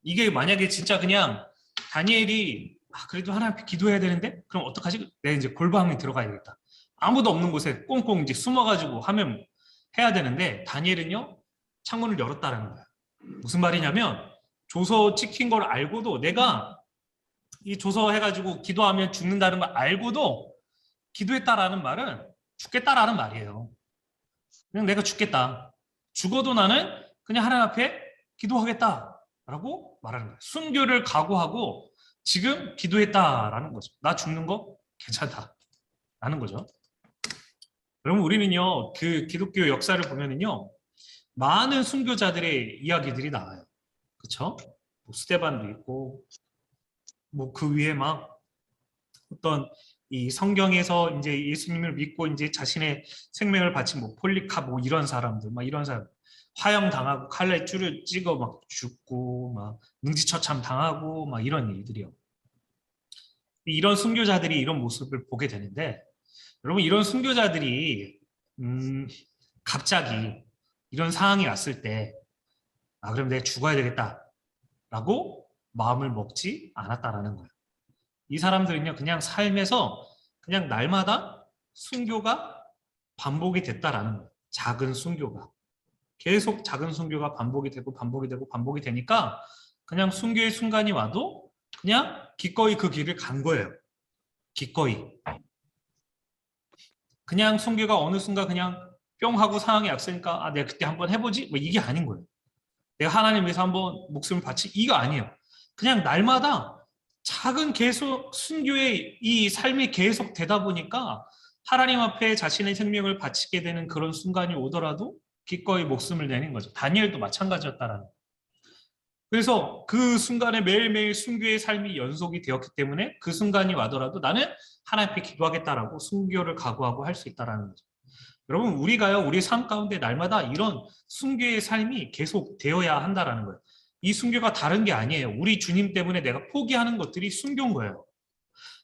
이게 만약에 진짜 그냥 다니엘이 그래도 하나님 앞에 기도해야 되는데 그럼 어떡하지? 내가 이제 골방에 들어가야 되겠다. 아무도 없는 곳에 꽁꽁 이제 숨어가지고 하면 해야 되는데 다니엘은요 창문을 열었다라는 거야. 무슨 말이냐면 조서 찍힌 걸 알고도 내가 이 조서 해가지고 기도하면 죽는다는 걸 알고도 기도했다라는 말은 죽겠다라는 말이에요. 그냥 내가 죽겠다. 죽어도 나는 그냥 하나님 앞에 기도하겠다라고 말하는 거예요. 순교를 각오하고 지금 기도했다라는 거죠. 나 죽는 거 괜찮다라는 거죠. 여러분 우리는요 그 기독교 역사를 보면은요 많은 순교자들의 이야기들이 나와요. 그렇죠? 뭐 스데반도 있고 뭐 그 위에 막 어떤 이 성경에서 이제 예수님을 믿고 이제 자신의 생명을 바친 뭐 폴리카 뭐 이런 사람들 막 이런 사람 화형 당하고 칼에 줄을 찍어 막 죽고 막 능지처참 당하고 막 이런 일들이요. 이런 순교자들이 이런 모습을 보게 되는데 여러분 이런 순교자들이 갑자기 이런 상황이 왔을 때 그럼 내가 죽어야 되겠다라고 마음을 먹지 않았다라는 거예요. 이 사람들은요 그냥 삶에서 그냥 날마다 순교가 반복이 됐다라는 거예요. 작은 순교가 계속 작은 순교가 반복이 되고 반복이 되고 반복이 되니까 그냥 순교의 순간이 와도 그냥 기꺼이 그 길을 간 거예요. 기꺼이 그냥 순교가 어느 순간 그냥 뿅 하고 상황이 앞서니까 내가 그때 한번 해보지 뭐 이게 아닌 거예요. 내가 하나님 위해서 한번 목숨을 바치 이거 아니에요. 그냥 날마다 작은 계속 순교의 이 삶이 계속 되다 보니까 하나님 앞에 자신의 생명을 바치게 되는 그런 순간이 오더라도 기꺼이 목숨을 내는 거죠. 다니엘도 마찬가지였다라는 거예요. 그래서 그 순간에 매일매일 순교의 삶이 연속이 되었기 때문에 그 순간이 와더라도 나는 하나님 앞에 기도하겠다라고 순교를 각오하고 할 수 있다라는 거죠. 여러분 우리가요 우리 삶 가운데 날마다 이런 순교의 삶이 계속 되어야 한다라는 거예요. 이 순교가 다른 게 아니에요. 우리 주님 때문에 내가 포기하는 것들이 순교인 거예요.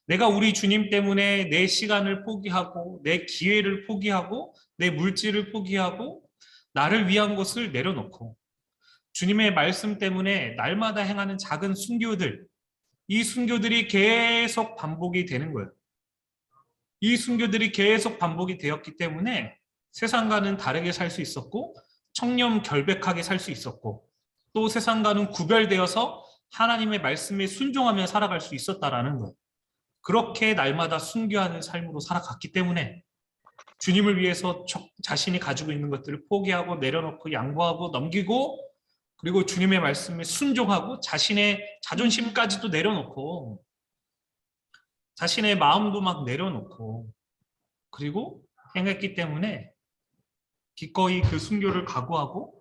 내가 우리 주님 때문에 내 시간을 포기하고 내 기회를 포기하고 내 물질을 포기하고 나를 위한 것을 내려놓고 주님의 말씀 때문에 날마다 행하는 작은 순교들 이 순교들이 계속 반복이 되는 거예요. 이 순교들이 계속 반복이 되었기 때문에 세상과는 다르게 살 수 있었고 청렴결백하게 살 수 있었고 또 세상과는 구별되어서 하나님의 말씀에 순종하며 살아갈 수 있었다라는 거예요. 그렇게 날마다 순교하는 삶으로 살아갔기 때문에 주님을 위해서 자신이 가지고 있는 것들을 포기하고 내려놓고 양보하고 넘기고 그리고 주님의 말씀에 순종하고 자신의 자존심까지도 내려놓고 자신의 마음도 막 내려놓고 그리고 행했기 때문에 기꺼이 그 순교를 각오하고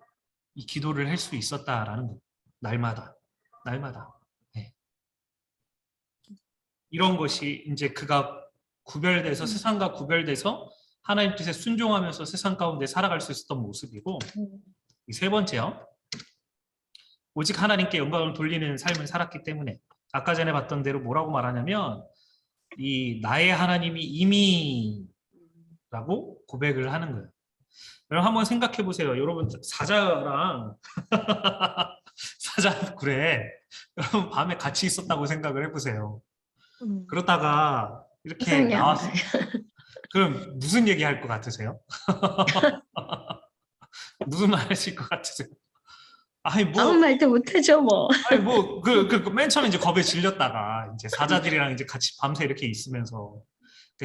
이 기도를 할 수 있었다라는 거. 날마다. 네. 이런 것이 이제 그가 구별돼서 세상과 구별돼서 하나님 뜻에 순종하면서 세상 가운데 살아갈 수 있었던 모습이고, 이 세 번째요. 오직 하나님께 영광을 돌리는 삶을 살았기 때문에, 아까 전에 봤던 대로 뭐라고 말하냐면 이 나의 하나님이 이미라고 고백을 하는 거예요. 여러분 한번 생각해 보세요. 여러분 사자랑 사자 그래. 여러분 밤에 같이 있었다고 생각을 해보세요. 그러다가 이렇게 세상에 안 나왔어. 나요. 그럼 무슨 얘기 할 것 같으세요? 무슨 말 하실 것 같으세요? 아니 아무 말도 못하죠 뭐. 맨 처음에 이제 겁에 질렸다가 이제 사자들이랑 이제 같이 밤새 이렇게 있으면서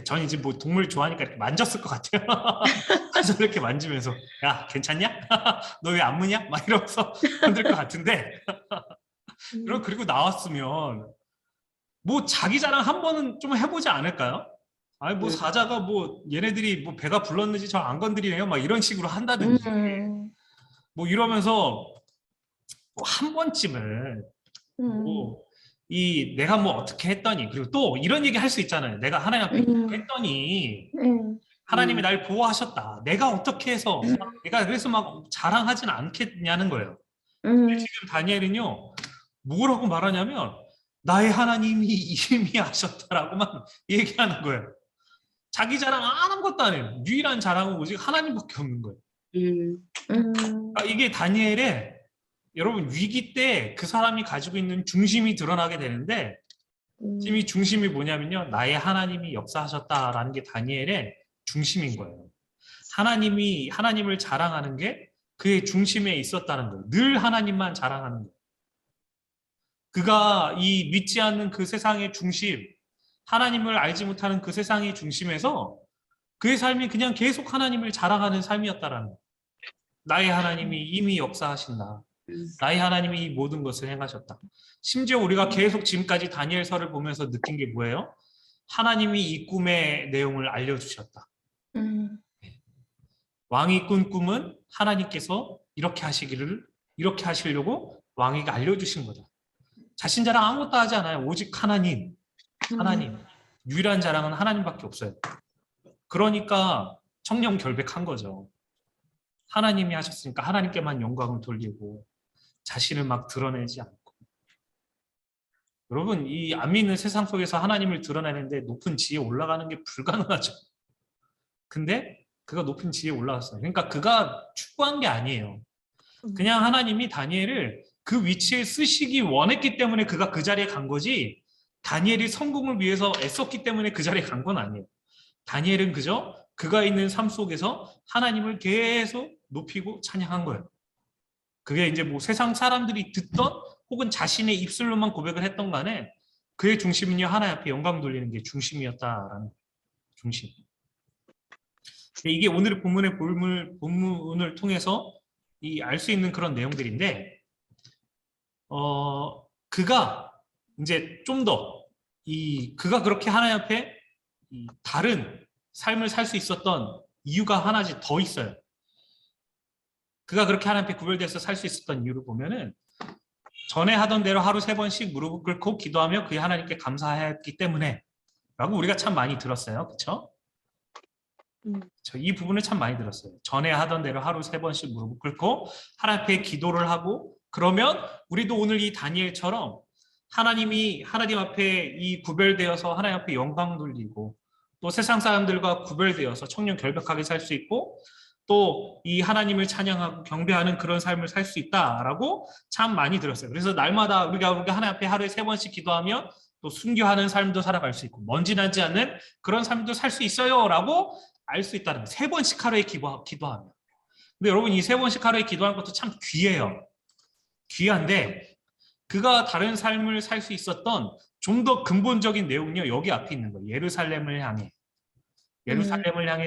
전 이제 뭐 동물 좋아하니까 이렇게 만졌을 것 같아요. 그래서 이렇게 만지면서 야 괜찮냐? 너 왜 안 무냐? 막 이러면서 흔들 것 같은데 그리고 나왔으면 뭐 자기 자랑 한 번은 좀 해보지 않을까요? 아니 뭐 사자가 뭐 얘네들이 뭐 배가 불렀는지 저 안 건드리네요. 막 이런 식으로 한다든지 뭐 이러면서 뭐 한 번쯤은 뭐 이 내가 뭐 어떻게 했더니 그리고 또 이런 얘기 할 수 있잖아요. 내가 하나님 앞에 했더니 하나님이 날 보호하셨다. 내가 어떻게 해서 내가 그래서 막 자랑하진 않겠냐는 거예요. 근데 지금 다니엘은요 뭐라고 말하냐면 나의 하나님이 이미 하셨다라고만 얘기하는 거예요. 자기 자랑 아무것도 안 해요. 유일한 자랑은 오직 하나님밖에 없는 거예요. 그러니까 이게 다니엘의 여러분 위기 때 그 사람이 가지고 있는 중심이 드러나게 되는데 지금 이 중심이 뭐냐면요. 나의 하나님이 역사하셨다라는 게 다니엘의 중심인 거예요. 하나님을 자랑하는 게 그의 중심에 있었다는 거예요. 늘 하나님만 자랑하는 거예요. 그가 이 믿지 않는 그 세상의 중심, 하나님을 알지 못하는 그 세상의 중심에서 그의 삶이 그냥 계속 하나님을 자랑하는 삶이었다라는 거예요. 나의 하나님이 이미 역사하신다. 나의 하나님이 이 모든 것을 행하셨다. 심지어 우리가 계속 지금까지 다니엘서를 보면서 느낀 게 뭐예요? 하나님이 이 꿈의 내용을 알려주셨다. 왕이 꾼 꿈은 하나님께서 이렇게 하시려고 왕에게 알려주신 거다. 자신 자랑 아무것도 하지 않아요. 오직 하나님. 유일한 자랑은 하나님밖에 없어요. 그러니까 청렴 결백한 거죠. 하나님이 하셨으니까 하나님께만 영광을 돌리고 자신을 막 드러내지 않고. 여러분 이 안 믿는 세상 속에서 하나님을 드러내는데 높은 지위에 올라가는 게 불가능하죠. 근데 그가 높은 지위에 올라갔어요. 그러니까 그가 추구한 게 아니에요. 그냥 하나님이 다니엘을 그 위치에 쓰시기 원했기 때문에 그가 그 자리에 간 거지 다니엘이 성공을 위해서 애썼기 때문에 그 자리에 간 건 아니에요. 다니엘은 그저 그가 있는 삶 속에서 하나님을 계속 높이고 찬양한 거예요. 그게 이제 뭐 세상 사람들이 듣던 혹은 자신의 입술로만 고백을 했던 간에 그의 중심은요 하나님 앞에 영광 돌리는 게 중심이었다라는 중심. 이게 오늘의 본문을 통해서 알 수 있는 그런 내용들인데 그가 이제 좀 더 그가 그렇게 하나님 앞에 다른 삶을 살 수 있었던 이유가 하나씩 더 있어요. 그가 그렇게 하나님 앞에 구별돼서 살 수 있었던 이유를 보면은 전에 하던 대로 하루 3번씩 무릎을 꿇고 기도하며 그의 하나님께 감사했기 때문에 라고 우리가 참 많이 들었어요. 그렇죠? 이 부분을 참 많이 들었어요. 전에 하던 대로 하루 3번씩 무릎을 꿇고 하나님 앞에 기도를 하고 그러면 우리도 오늘 이 다니엘처럼 하나님 앞에 이 구별되어서 하나님 앞에 영광 돌리고 또 세상 사람들과 구별되어서 청렴 결백하게 살 수 있고 또 이 하나님을 찬양하고 경배하는 그런 삶을 살 수 있다라고 참 많이 들었어요. 그래서 날마다 우리가 하나님 앞에 하루에 3번씩 기도하면 또 순교하는 삶도 살아갈 수 있고 먼지 나지 않는 그런 삶도 살 수 있어요라고 알 수 있다는 거예요. 3번씩 하루에 기도하면. 근데 여러분 이 3번씩 하루에 기도하는 것도 참 귀해요. 귀한데 그가 다른 삶을 살 수 있었던 좀 더 근본적인 내용은요. 여기 앞에 있는 거예요. 예루살렘을 향해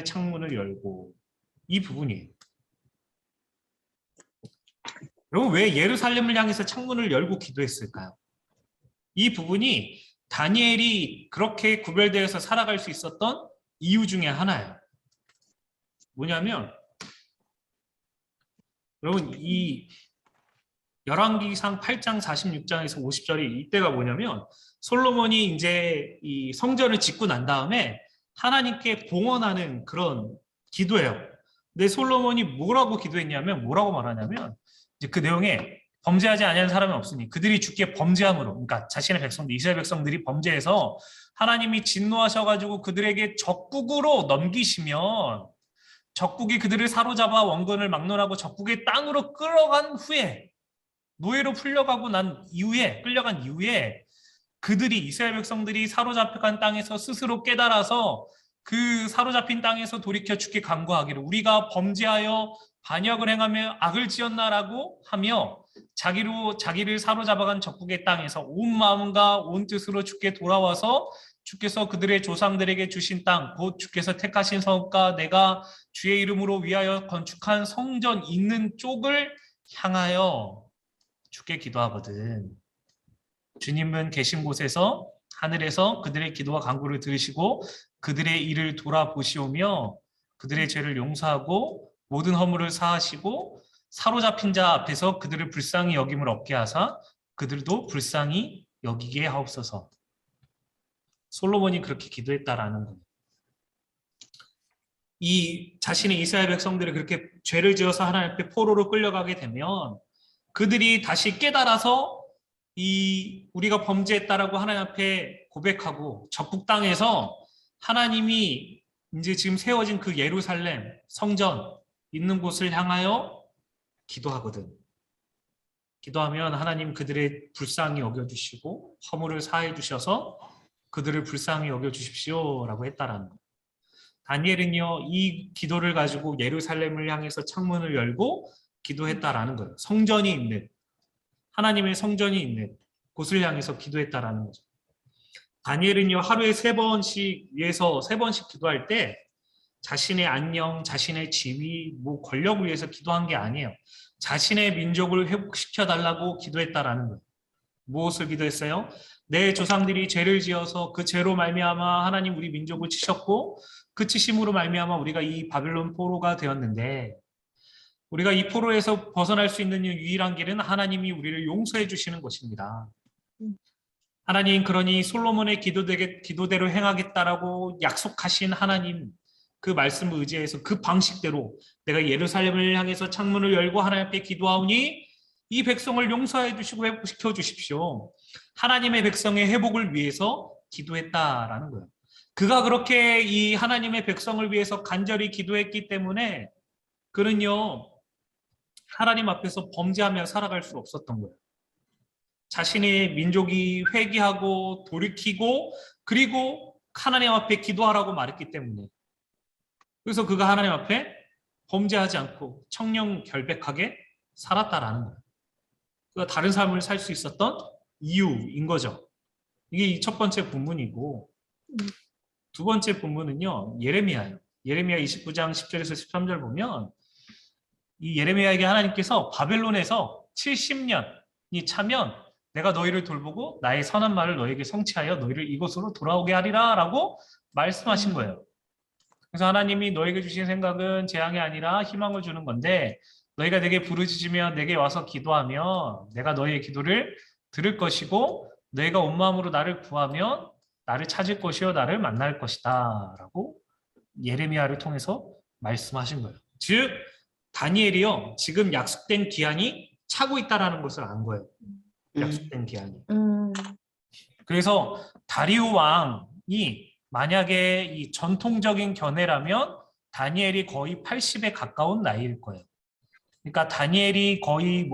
창문을 열고 이 부분이에요. 여러분 왜 예루살렘을 향해서 창문을 열고 기도했을까요? 이 부분이 다니엘이 그렇게 구별되어서 살아갈 수 있었던 이유 중에 하나예요. 뭐냐면 여러분 이 열왕기상 8장 46장에서 50절이 이때가 뭐냐면 솔로몬이 이제 이 성전을 짓고 난 다음에 하나님께 봉헌하는 그런 기도예요. 근데 솔로몬이 뭐라고 기도했냐면 뭐라고 말하냐면 이제 그 내용에 범죄하지 아니하는 사람은 없으니 그들이 주께 범죄함으로, 그러니까 자신의 백성들, 이스라엘 백성들이 범죄해서 하나님이 진노하셔가지고 그들에게 적국으로 넘기시면, 적국이 그들을 사로잡아 원근을 막론하고 적국의 땅으로 끌어간 후에, 노예로 끌려간 이후에 그들이, 이스라엘 백성들이 사로잡혀간 땅에서 스스로 깨달아서 그 사로잡힌 땅에서 돌이켜 주께 간구하기를, 우리가 범죄하여 반역을 행하며 악을 지었나라고 하며 자기를 사로잡아간 적국의 땅에서 온 마음과 온 뜻으로 주께 돌아와서 주께서 그들의 조상들에게 주신 땅, 곧 주께서 택하신 성읍과 내가 주의 이름으로 위하여 건축한 성전 있는 쪽을 향하여 주께 기도하거든. 주님은 계신 곳에서 하늘에서 그들의 기도와 간구를 들으시고 그들의 일을 돌아보시오며 그들의 죄를 용서하고 모든 허물을 사하시고 사로잡힌 자 앞에서 그들을 불쌍히 여김을 얻게 하사 그들도 불쌍히 여기게 하옵소서. 솔로몬이 그렇게 기도했다라는 거예요. 이 자신의 이스라엘 백성들이 그렇게 죄를 지어서 하나님 앞에 포로로 끌려가게 되면 그들이 다시 깨달아서 우리가 범죄했다라고 하나님 앞에 고백하고 적국 땅에서 하나님이 이제 지금 세워진 그 예루살렘 성전 있는 곳을 향하여 기도하거든. 기도하면 하나님 그들의 불쌍히 여겨주시고 허물을 사해 주셔서 그들을 불쌍히 여겨주십시오라고 했다라는 거예요. 다니엘은요, 이 기도를 가지고 예루살렘을 향해서 창문을 열고 기도했다라는 거예요. 성전이 있는, 하나님의 성전이 있는 곳을 향해서 기도했다라는 거죠. 다니엘은요, 하루에 3번씩 위해서 3번씩 기도할 때 자신의 안녕, 자신의 지위, 권력을 위해서 기도한 게 아니에요. 자신의 민족을 회복시켜 달라고 기도했다라는 거예요. 무엇을 기도했어요? 내 조상들이 죄를 지어서 그 죄로 말미암아 하나님 우리 민족을 치셨고 그 치심으로 말미암아 우리가 이 바빌론 포로가 되었는데, 우리가 이 포로에서 벗어날 수 있는 유일한 길은 하나님이 우리를 용서해 주시는 것입니다. 하나님, 그러니 솔로몬의 기도대로 행하겠다라고 약속하신 하나님, 그 말씀을 의지해서 그 방식대로 내가 예루살렘을 향해서 창문을 열고 하나님 앞에 기도하오니 이 백성을 용서해 주시고 회복시켜 주십시오. 하나님의 백성의 회복을 위해서 기도했다라는 거예요. 그가 그렇게 이 하나님의 백성을 위해서 간절히 기도했기 때문에 그는요, 하나님 앞에서 범죄하며 살아갈 수 없었던 거예요. 자신의 민족이 회개하고 돌이키고 그리고 하나님 앞에 기도하라고 말했기 때문에, 그래서 그가 하나님 앞에 범죄하지 않고 청렴결백하게 살았다라는 거예요. 그가 다른 삶을 살 수 있었던 이유인 거죠. 이게 첫 번째 본문이고, 두 번째 본문은요, 예레미야예요. 예레미야 29장 10절에서 13절 보면 이 예레미야에게 하나님께서 바벨론에서 70년이 차면 내가 너희를 돌보고 나의 선한 말을 너에게 성취하여 너희를 이곳으로 돌아오게 하리라 라고 말씀하신 거예요. 그래서 하나님이 너에게 주신 생각은 재앙이 아니라 희망을 주는 건데, 너희가 내게 부르짖으며 내게 와서 기도하면 내가 너희의 기도를 들을 것이고 너희가 온 마음으로 나를 구하면 나를 찾을 것이요 나를 만날 것이다 라고 예레미야를 통해서 말씀하신 거예요. 즉 다니엘이요, 지금 약속된 기한이 차고 있다라는 것을 안 거예요. 약속된 기한이. 그래서 다리우 왕이 만약에 이 전통적인 견해라면 다니엘이 거의 80에 가까운 나이일 거예요. 그러니까 다니엘이 거의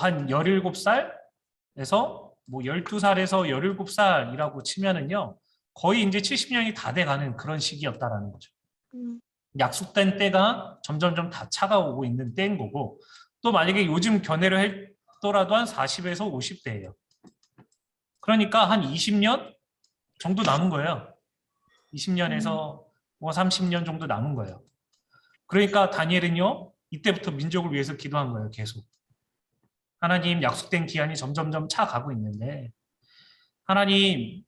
한 17살에서 12살에서 17살이라고 치면은요, 거의 이제 70년이 다 돼가는 그런 시기였다라는 거죠. 약속된 때가 점점점 다 차가오고 있는 때인 거고, 또 만약에 요즘 견해를 했더라도 한 40에서 50대예요. 그러니까 한 20년 정도 남은 거예요. 20년에서 30년 정도 남은 거예요. 그러니까 다니엘은요, 이때부터 민족을 위해서 기도한 거예요. 계속. 하나님, 약속된 기한이 점점점 차가고 있는데 하나님,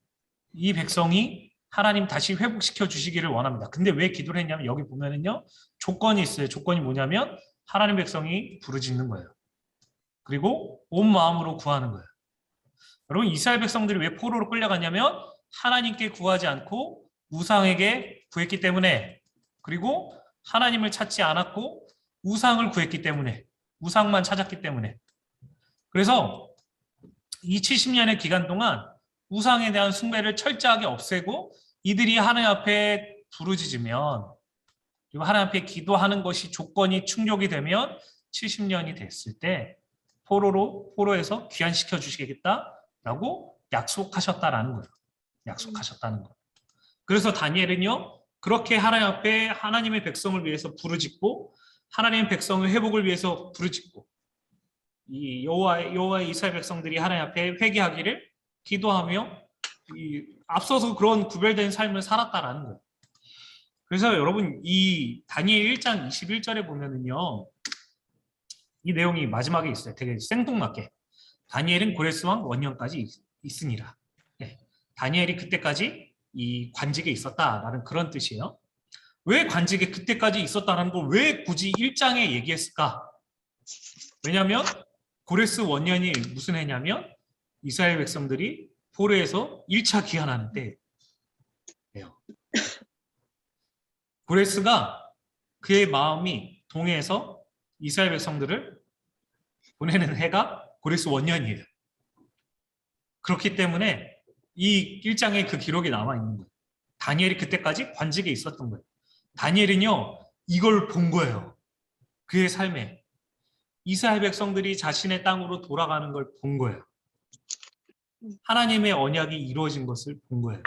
이 백성이 하나님 다시 회복시켜 주시기를 원합니다. 근데 왜 기도를 했냐면 여기 보면은요, 조건이 있어요. 조건이 뭐냐면 하나님 백성이 부르짖는 거예요. 그리고 온 마음으로 구하는 거예요. 여러분, 이스라엘 백성들이 왜 포로로 끌려갔냐면 하나님께 구하지 않고 우상에게 구했기 때문에, 그리고 하나님을 찾지 않았고 우상을 구했기 때문에, 우상만 찾았기 때문에. 그래서 이 70년의 기간 동안 우상에 대한 숭배를 철저하게 없애고 이들이 하나님 앞에 부르짖으면, 그리고 하나님 앞에 기도하는 것이 조건이 충족이 되면 70년이 됐을 때 포로에서 귀환시켜 주시겠다라고 약속하셨다라는 거예요. 약속하셨다는 거예요. 그래서 다니엘은요, 그렇게 하나님 앞에 하나님의 백성을 위해서 부르짖고 하나님의 백성의 회복을 위해서 부르짖고 이 여호와의 이스라엘 백성들이 하나님 앞에 회개하기를 기도하며 앞서서 그런 구별된 삶을 살았다라는 거예요. 그래서 여러분 이 다니엘 1장 21절에 보면은요, 이 내용이 마지막에 있어요. 되게 생뚱맞게. 다니엘은 고레스 왕 원년까지 있으니라. 네. 다니엘이 그때까지 이 관직에 있었다라는 그런 뜻이에요. 왜 관직에 그때까지 있었다는 걸 왜 굳이 1장에 얘기했을까? 왜냐하면 고레스 원년이 무슨 해냐면 이스라엘 백성들이 포로에서 1차 귀환하는 때예요. 고레스가 그의 마음이 동해에서 이스라엘 백성들을 보내는 해가 고레스 원년이에요. 그렇기 때문에 이 1장에 그 기록이 남아있는 거예요. 다니엘이 그때까지 관직에 있었던 거예요. 다니엘은요, 이걸 본 거예요. 그의 삶에. 이스라엘 백성들이 자신의 땅으로 돌아가는 걸 본 거예요. 하나님의 언약이 이루어진 것을 본 거예요.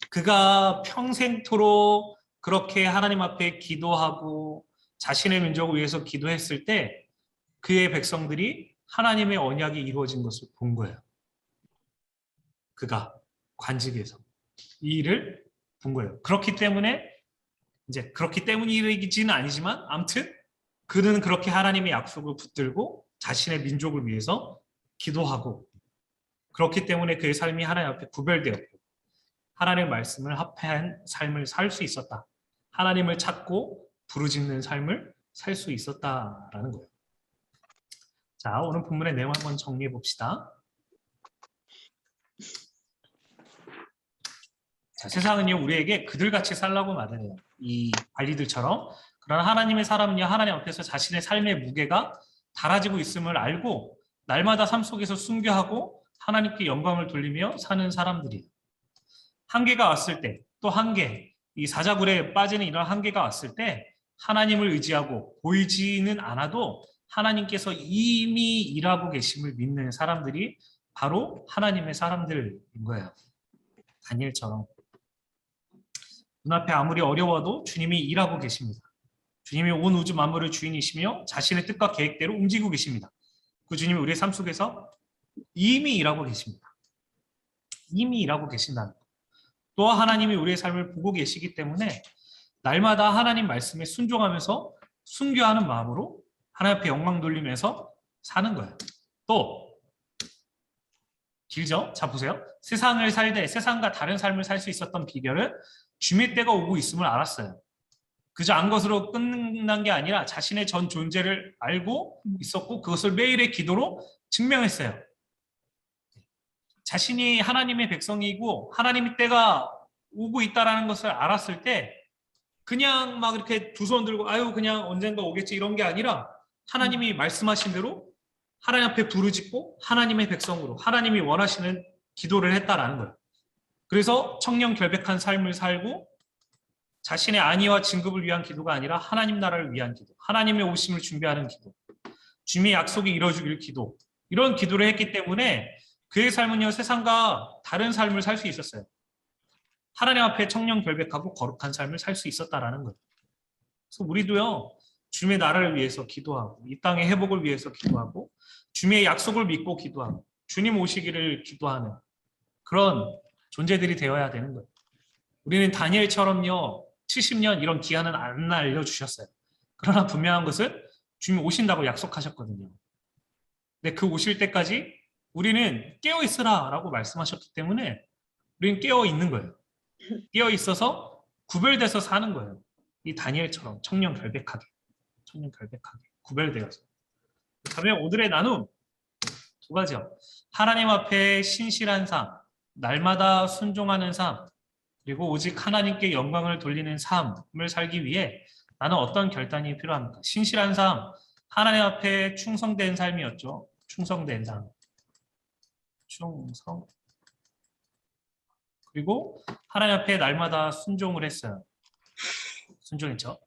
그가 평생토록 그렇게 하나님 앞에 기도하고 자신의 민족을 위해서 기도했을 때 그의 백성들이 하나님의 언약이 이루어진 것을 본 거예요. 그가 관직에서 이 일을 본 거예요. 그렇기 때문이지는 아니지만 아무튼 그는 그렇게 하나님의 약속을 붙들고 자신의 민족을 위해서 기도하고, 그렇기 때문에 그의 삶이 하나님 앞에 구별되었고 하나님의 말씀을 합한 삶을 살 수 있었다. 하나님을 찾고 부르짖는 삶을 살 수 있었다라는 거예요. 자, 오늘 본문의 내용 한번 정리해 봅시다. 자, 세상은요, 우리에게 그들같이 살라고 말해요. 이 관리들처럼. 그러나 하나님의 사람은요, 하나님 앞에서 자신의 삶의 무게가 달아지고 있음을 알고 날마다 삶 속에서 순교하고 하나님께 영광을 돌리며 사는 사람들이에요. 한계가 왔을 때, 또 한계, 이 사자굴에 빠지는 이런 한계가 왔을 때 하나님을 의지하고 보이지는 않아도 하나님께서 이미 일하고 계심을 믿는 사람들이 바로 하나님의 사람들인 거예요. 다니엘처럼. 눈앞에 아무리 어려워도 주님이 일하고 계십니다. 주님이 온 우주 만물의 주인이시며 자신의 뜻과 계획대로 움직이고 계십니다. 그 주님이 우리의 삶 속에서 이미 일하고 계십니다. 이미 일하고 계신다는 것. 또 하나님이 우리의 삶을 보고 계시기 때문에 날마다 하나님 말씀에 순종하면서 순교하는 마음으로 하나님 앞에 영광 돌리면서 사는 거예요. 또 길죠? 자, 보세요. 세상을 살되 세상과 다른 삶을 살 수 있었던 비결은 주님의 때가 오고 있음을 알았어요. 그저 안 것으로 끝난 게 아니라 자신의 전 존재를 알고 있었고 그것을 매일의 기도로 증명했어요. 자신이 하나님의 백성이고 하나님의 때가 오고 있다라는 것을 알았을 때 그냥 막 이렇게 두 손 들고 아유 그냥 언젠가 오겠지 이런 게 아니라 하나님이 말씀하신 대로 하나님 앞에 부르짖고 하나님의 백성으로 하나님이 원하시는 기도를 했다라는 거예요. 그래서 청렴 결백한 삶을 살고 자신의 안위와 진급을 위한 기도가 아니라 하나님 나라를 위한 기도, 하나님의 오심을 준비하는 기도, 주님의 약속이 이루어지길 기도, 이런 기도를 했기 때문에 그의 삶은요 세상과 다른 삶을 살 수 있었어요. 하나님 앞에 청렴 결백하고 거룩한 삶을 살 수 있었다라는 거예요. 그래서 우리도요 주님의 나라를 위해서 기도하고 이 땅의 회복을 위해서 기도하고 주님의 약속을 믿고 기도하고 주님 오시기를 기도하는 그런 존재들이 되어야 되는 거예요. 우리는 다니엘처럼요 70년 이런 기한은 안 알려주셨어요. 그러나 분명한 것은 주님 오신다고 약속하셨거든요. 근데 그 오실 때까지 우리는 깨어 있으라 라고 말씀하셨기 때문에 우리는 깨어 있는 거예요. 깨어 있어서 구별돼서 사는 거예요. 이 다니엘처럼 청렴 결백하게 구별되어서. 그러면 오늘의 나눔 두 가지요. 하나님 앞에 신실한 삶, 날마다 순종하는 삶, 그리고 오직 하나님께 영광을 돌리는 삶을 살기 위해 나는 어떤 결단이 필요합니까? 신실한 삶, 하나님 앞에 충성된 삶이었죠. 충성된 삶. 충성. 그리고 하나님 앞에 날마다 순종을 했어요. 순종했죠.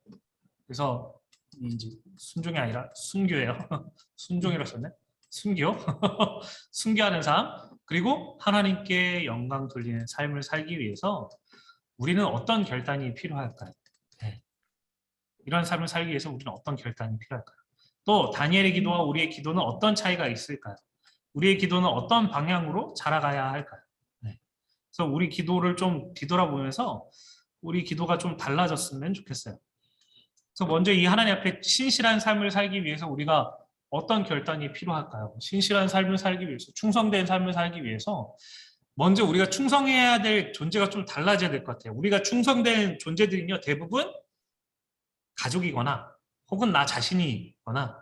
그래서 이제 순종이 아니라 순교예요. 순종이라고 썼네. 순교. 순교하는 삶. 그리고 하나님께 영광 돌리는 삶을 살기 위해서 우리는 어떤 결단이 필요할까요? 네. 이런 삶을 살기 위해서 우리는 어떤 결단이 필요할까요? 또 다니엘의 기도와 우리의 기도는 어떤 차이가 있을까요? 우리의 기도는 어떤 방향으로 자라가야 할까요? 네. 그래서 우리 기도를 좀 뒤돌아보면서 우리 기도가 좀 달라졌으면 좋겠어요. 그래서 먼저 이 하나님 앞에 신실한 삶을 살기 위해서 우리가 어떤 결단이 필요할까요? 신실한 삶을 살기 위해서, 충성된 삶을 살기 위해서 먼저 우리가 충성해야 될 존재가 좀 달라져야 될 것 같아요. 우리가 충성된 존재들은요, 대부분 가족이거나 혹은 나 자신이거나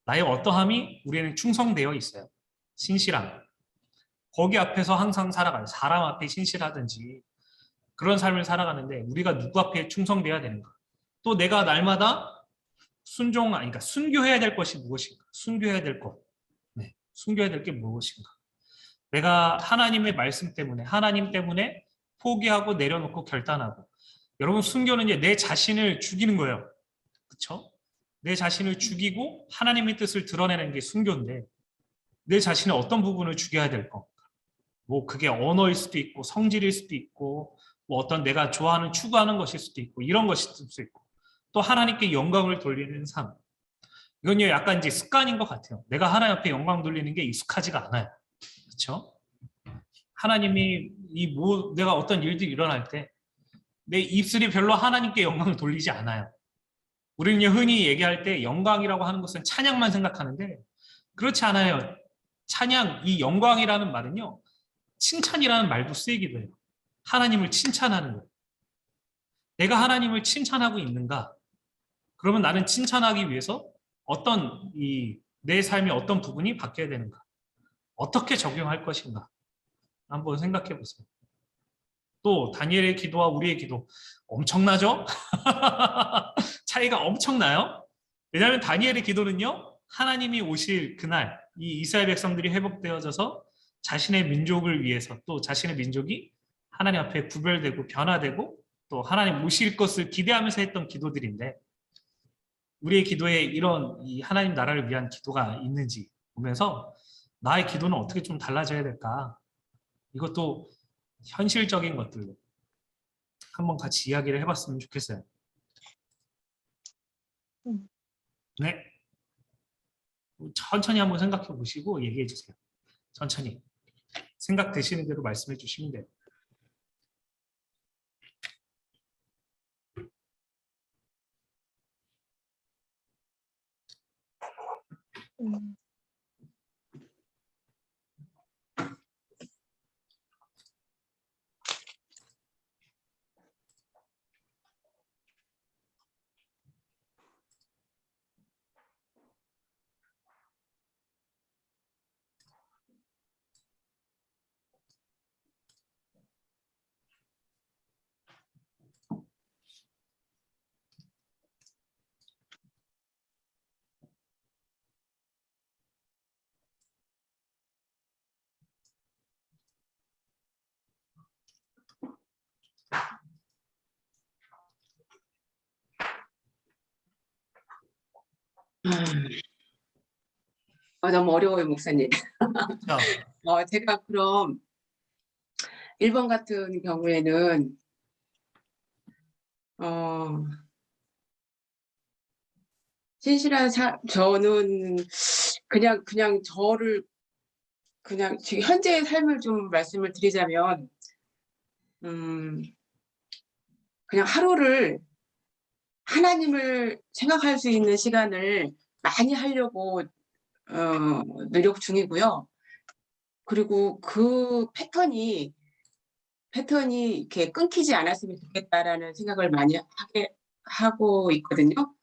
나의 어떠함이 우리는 충성되어 있어요. 신실함. 거기 앞에서 항상 살아가요. 사람 앞에 신실하든지 그런 삶을 살아가는데 우리가 누구 앞에 충성되어야 되는가? 또 내가 날마다 그러니까 순교해야 될 것이 무엇인가? 순교해야 될 것. 네, 순교해야 될 게 무엇인가? 내가 하나님의 말씀 때문에, 하나님 때문에 포기하고 내려놓고 결단하고. 여러분, 순교는 이제 내 자신을 죽이는 거예요. 그렇죠? 내 자신을 죽이고 하나님의 뜻을 드러내는 게 순교인데 내 자신의 어떤 부분을 죽여야 될 거? 뭐 그게 언어일 수도 있고 성질일 수도 있고 뭐 어떤 내가 좋아하는 추구하는 것일 수도 있고 이런 것일 수도 있고 또 하나님께 영광을 돌리는 삶. 이건요 약간 이제 습관인 것 같아요. 내가 하나님 앞에 영광 돌리는 게 익숙하지가 않아요. 그렇죠? 하나님이 내가 어떤 일들이 일어날 때 내 입술이 별로 하나님께 영광을 돌리지 않아요. 우리는 흔히 얘기할 때 영광이라고 하는 것은 찬양만 생각하는데 그렇지 않아요. 찬양, 이 영광이라는 말은요. 칭찬이라는 말도 쓰이기도 해요. 하나님을 칭찬하는 거예요. 내가 하나님을 칭찬하고 있는가? 그러면 나는 칭찬하기 위해서 내 삶의 어떤 부분이 바뀌어야 되는가? 어떻게 적용할 것인가? 한번 생각해 보세요. 또 다니엘의 기도와 우리의 기도 엄청나죠? 차이가 엄청나요? 왜냐하면 다니엘의 기도는요. 하나님이 오실 그날 이 이스라엘 백성들이 회복되어져서 자신의 민족을 위해서 또 자신의 민족이 하나님 앞에 구별되고 변화되고 또 하나님 오실 것을 기대하면서 했던 기도들인데 우리의 기도에 이런 이 하나님 나라를 위한 기도가 있는지 보면서 나의 기도는 어떻게 좀 달라져야 될까? 이것도 현실적인 것들로 한번 같이 이야기를 해봤으면 좋겠어요. 네. 천천히 한번 생각해 보시고 얘기해 주세요. 천천히. 생각되시는 대로 말씀해 주시면 돼요. 너무 어려워요, 목사님. 자, 제가 그럼 1번 같은 경우에는 어, 저는 그냥 저를 그냥 지금 현재의 삶을 좀 말씀을 드리자면 그냥 하루를 하나님을 생각할 수 있는 시간을 많이 하려고 노력 중이고요. 그리고 그 패턴이 이렇게 끊기지 않았으면 좋겠다라는 생각을 많이 하고 있거든요.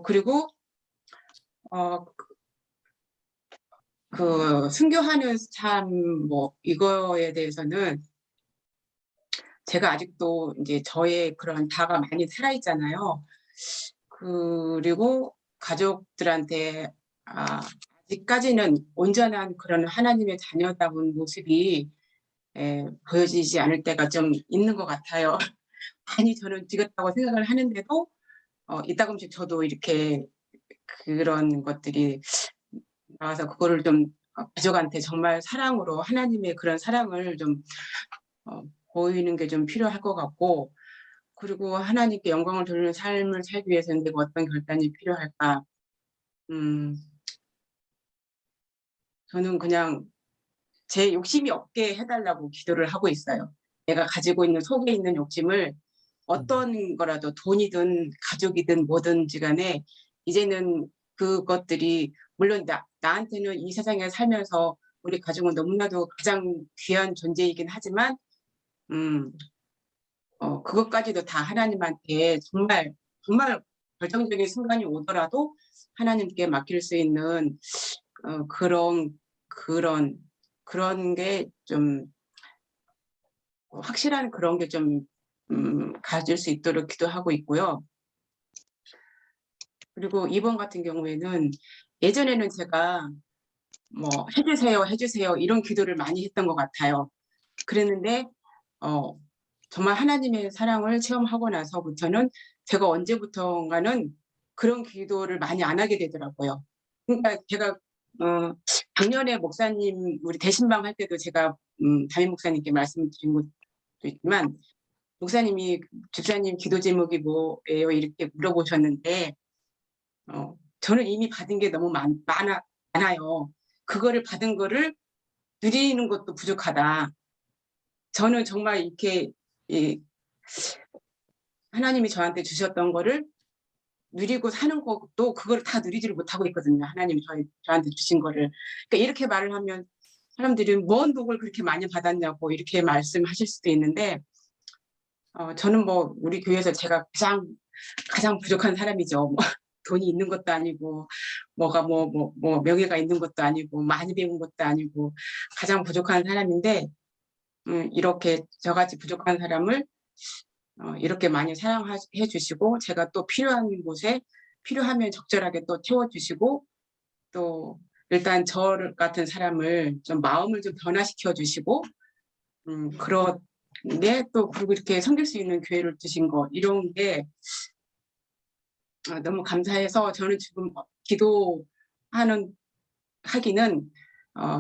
그리고 그 순교하는 삶 뭐 이거에 대해서는 제가 아직도 이제 저의 그런 바가 많이 살아있잖아요. 그리고 가족들한테 아직까지는 온전한 그런 하나님의 자녀다운 모습이 보여지지 않을 때가 좀 있는 것 같아요. 많이 저는 지겹다고 생각을 하는데도 이따금씩 저도 이렇게 그런 것들이 나와서 그거를 좀 가족한테 정말 사랑으로 하나님의 그런 사랑을 좀 보이는 게 좀 필요할 것 같고, 그리고 하나님께 영광을 돌리는 삶을 살기 위해서는 내가 어떤 결단이 필요할까? 저는 그냥 제 욕심이 없게 해달라고 기도를 하고 있어요. 내가 가지고 있는 속에 있는 욕심을 어떤 거라도 돈이든 가족이든 뭐든지 간에 이제는 그것들이 물론 나한테는 이 세상에 살면서 우리 가족은 너무나도 가장 귀한 존재이긴 하지만 그것까지도 다 하나님한테 정말 정말 결정적인 순간이 오더라도 하나님께 맡길 수 있는 그런 게 좀 확실한 그런 게 좀 가질 수 있도록 기도하고 있고요. 그리고 이번 같은 경우에는 예전에는 제가 뭐 해주세요 이런 기도를 많이 했던 것 같아요. 그랬는데 정말 하나님의 사랑을 체험하고 나서부터는 제가 언제부턴가는 그런 기도를 많이 안 하게 되더라고요. 그러니까 제가 작년에 목사님 우리 대신방 할 때도 제가 담임 목사님께 말씀드린 것도 있지만 목사님이 집사님 기도 제목이 뭐예요? 이렇게 물어보셨는데 저는 이미 받은 게 너무 많아요. 그거를 받은 거를 누리는 것도 부족하다. 저는 정말 이렇게 하나님이 저한테 주셨던 거를 누리고 사는 것도 그걸 다 누리지를 못하고 있거든요. 하나님이 저한테 주신 거를. 그러니까 이렇게 말을 하면 사람들이 뭔 복을 그렇게 많이 받았냐고 이렇게 말씀하실 수도 있는데 저는 뭐 우리 교회에서 제가 가장 부족한 사람이죠. 뭐 돈이 있는 것도 아니고 뭐가 뭐 명예가 있는 것도 아니고 많이 배운 것도 아니고 가장 부족한 사람인데 이렇게 저같이 부족한 사람을 이렇게 많이 사랑해 주시고 제가 또 필요한 곳에 필요하면 적절하게 또 채워주시고 또 일단 저 같은 사람을 좀 마음을 좀 변화시켜 주시고 그런 게 또 그리고 이렇게 섬길 수 있는 기회를 주신 거 이런 게 너무 감사해서 저는 지금 하기는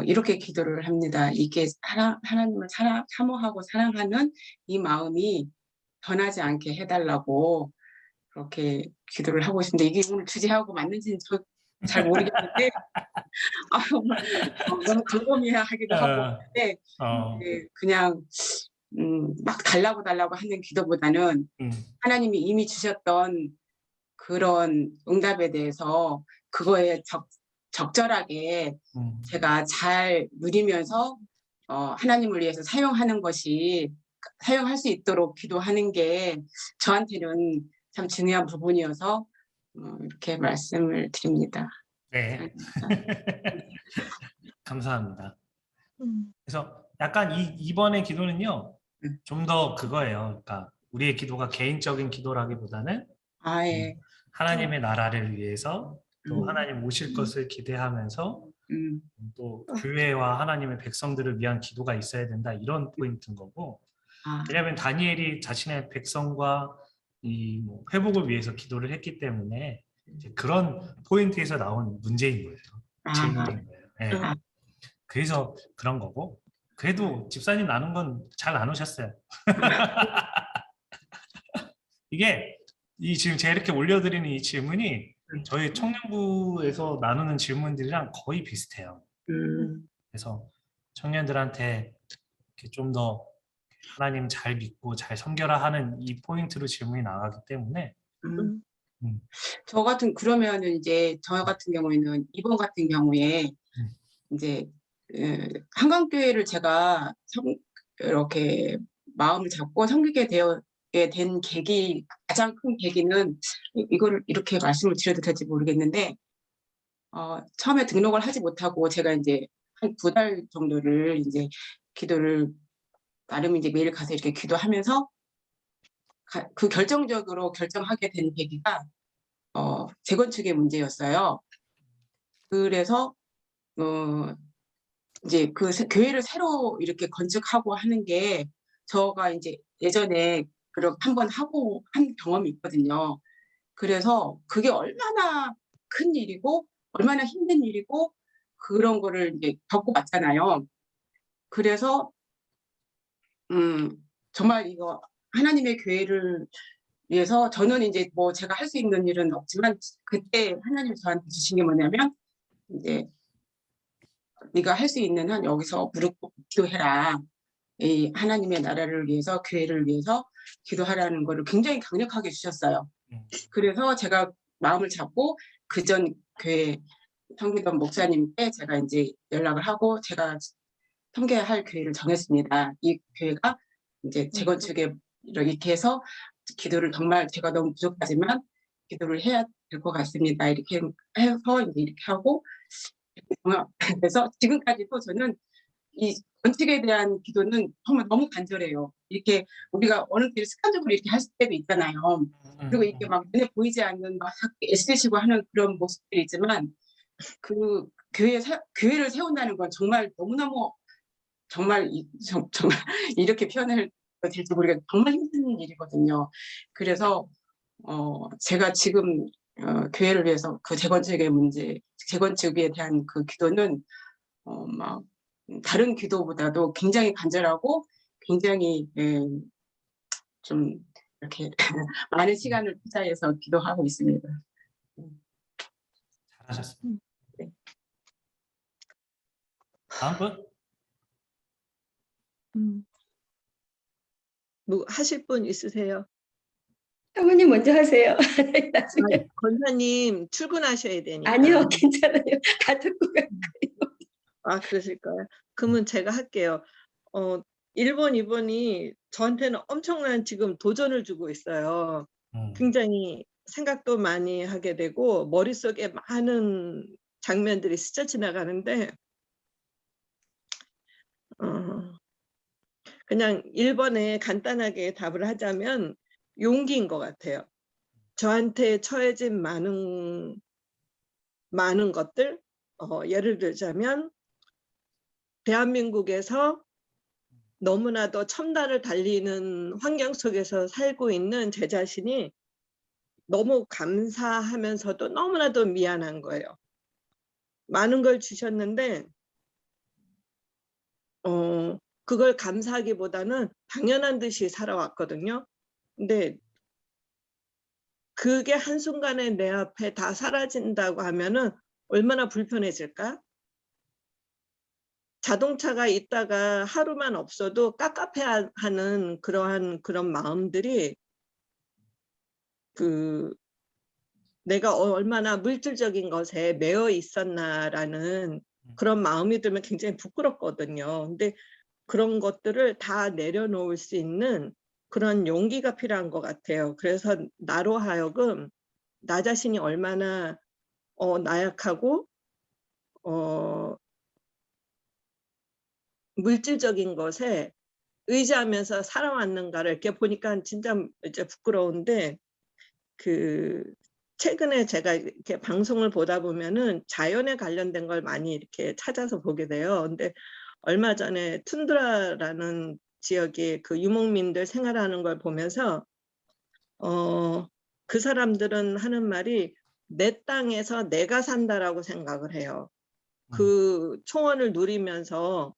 이렇게 기도를 합니다. 이게 하나님을 사모하고 사랑하는 이 마음이 변하지 않게 해달라고 그렇게 기도를 하고 있습니다. 이게 오늘 주제하고 맞는지는 잘 모르겠는데 너무 광범위하기도 하고 근데 그냥 막 달라고 하는 기도보다는 하나님이 이미 주셨던 그런 응답에 대해서 그거에 적절하게 제가 잘 누리면서 하나님을 위해서 사용할 수 있도록 기도하는 게 저한테는 참 중요한 부분이어서 이렇게 말씀을 드립니다. 네. 감사합니다. 그래서 약간 이번의 기도는요, 좀 더 그거예요. 그러니까 우리의 기도가 개인적인 기도라기보다는 예. 하나님의 나라를 위해서 또 하나님 오실 것을 기대하면서 또 교회와 하나님의 백성들을 위한 기도가 있어야 된다 이런 포인트인 거고 왜냐하면 다니엘이 자신의 백성과 이 회복을 위해서 기도를 했기 때문에 이제 그런 포인트에서 나온 문제인 거예요. 질문인 거예요. 네. 그래서 그런 거고 그래도 집사님 나눈 건 잘 나누셨어요. 이게 지금 제가 이렇게 올려드리는 이 질문이 저희 청년부에서 나누는 질문들이랑 거의 비슷해요. 그래서 청년들한테 이렇게 좀 더 하나님 잘 믿고 잘 섬겨라 하는 이 포인트로 질문이 나가기 때문에 그러면은 이제 저 같은 경우에는 이번 같은 경우에 이제 한강교회를 제가 이렇게 마음을 잡고 섬기게 된 가장 큰 계기는 이거를 이렇게 말씀을 드려도 될지 모르겠는데 처음에 등록을 하지 못하고 제가 이제 한 2달 정도를 이제 기도를 나름 이제 매일 가서 이렇게 기도하면서 그 결정적으로 결정하게 된 계기가 재건축의 문제였어요. 그래서 이제 그 교회를 새로 이렇게 건축하고 하는 게 저가 이제 예전에 그렇게 한번 하고 한 경험이 있거든요. 그래서 그게 얼마나 큰 일이고 얼마나 힘든 일이고 그런 거를 이제 겪어봤잖아요. 그래서 정말 이거 하나님의 교회를 위해서 저는 이제 뭐 제가 할 수 있는 일은 없지만 그때 하나님 저한테 주신 게 뭐냐면 이제 네가 할 수 있는 한 여기서 무릎 꿇고 기도해라. 이 하나님의 나라를 위해서 교회를 위해서 기도하라는 거를 굉장히 강력하게 주셨어요. 그래서 제가 마음을 잡고 그전 교회 섬기던 목사님께 제가 이제 연락을 하고 제가 섬겨야 교회를 정했습니다. 이 교회가 이제 재건축에 이렇게 해서 기도를 정말 제가 너무 부족하지만 기도를 해야 될 것 같습니다. 이렇게 해서 이제 이렇게 하고 그래서 지금까지도 저는 이 건축에 대한 기도는 정말 너무 간절해요. 이렇게 우리가 어느 때 습관적으로 이렇게 할 때도 있잖아요. 그리고 이렇게 막 눈에 보이지 않는 막 애쓰시고 하는 그런 모습들이 있지만 그 교회를 세운다는 건 정말 너무너무 정말 정말 이렇게 표현을 될지 모르겠는데 정말 힘든 일이거든요. 그래서 제가 지금 교회를 위해서 그 재건축의 문제, 재건축에 대한 그 기도는 막 다른 기도보다도 굉장히 간절하고 굉장히 좀 이렇게 많은 시간을 투자해서 기도하고 있습니다. 잘하셨습니다. 네. 다음 분? 뭐 하실 분 있으세요? 사모님 먼저 하세요. 나중에. 권사님 출근하셔야 되니까. 아니요, 괜찮아요. 다 듣고 가. 아, 그러실까요? 그러면 제가 할게요. 1번, 2번이 저한테는 엄청난 지금 도전을 주고 있어요. 굉장히 생각도 많이 하게 되고 머릿속에 많은 장면들이 스쳐 지나가는데 그냥 1번에 간단하게 답을 하자면 용기인 것 같아요. 저한테 처해진 많은 것들, 예를 들자면 대한민국에서 너무나도 첨단을 달리는 환경 속에서 살고 있는 제 자신이 너무 감사하면서도 너무나도 미안한 거예요. 많은 걸 주셨는데 그걸 감사하기보다는 당연한 듯이 살아왔거든요. 근데 그게 한순간에 내 앞에 다 사라진다고 하면은 얼마나 불편해질까? 자동차가 있다가 하루만 없어도 깝깝해하는 그런 마음들이 내가 얼마나 물질적인 것에 매여 있었나라는 그런 마음이 들면 굉장히 부끄럽거든요. 근데 그런 것들을 다 내려놓을 수 있는 그런 용기가 필요한 것 같아요. 그래서 나로 하여금 나 자신이 얼마나 나약하고 물질적인 것에 의지하면서 살아왔는가를 이렇게 보니까 진짜 이제 부끄러운데 최근에 제가 이렇게 방송을 보다 보면은 자연에 관련된 걸 많이 이렇게 찾아서 보게 돼요. 근데 얼마 전에 툰드라라는 지역의 그 유목민들 생활하는 걸 보면서 그 사람들은 하는 말이 내 땅에서 내가 산다라고 생각을 해요. 그 초원을 누리면서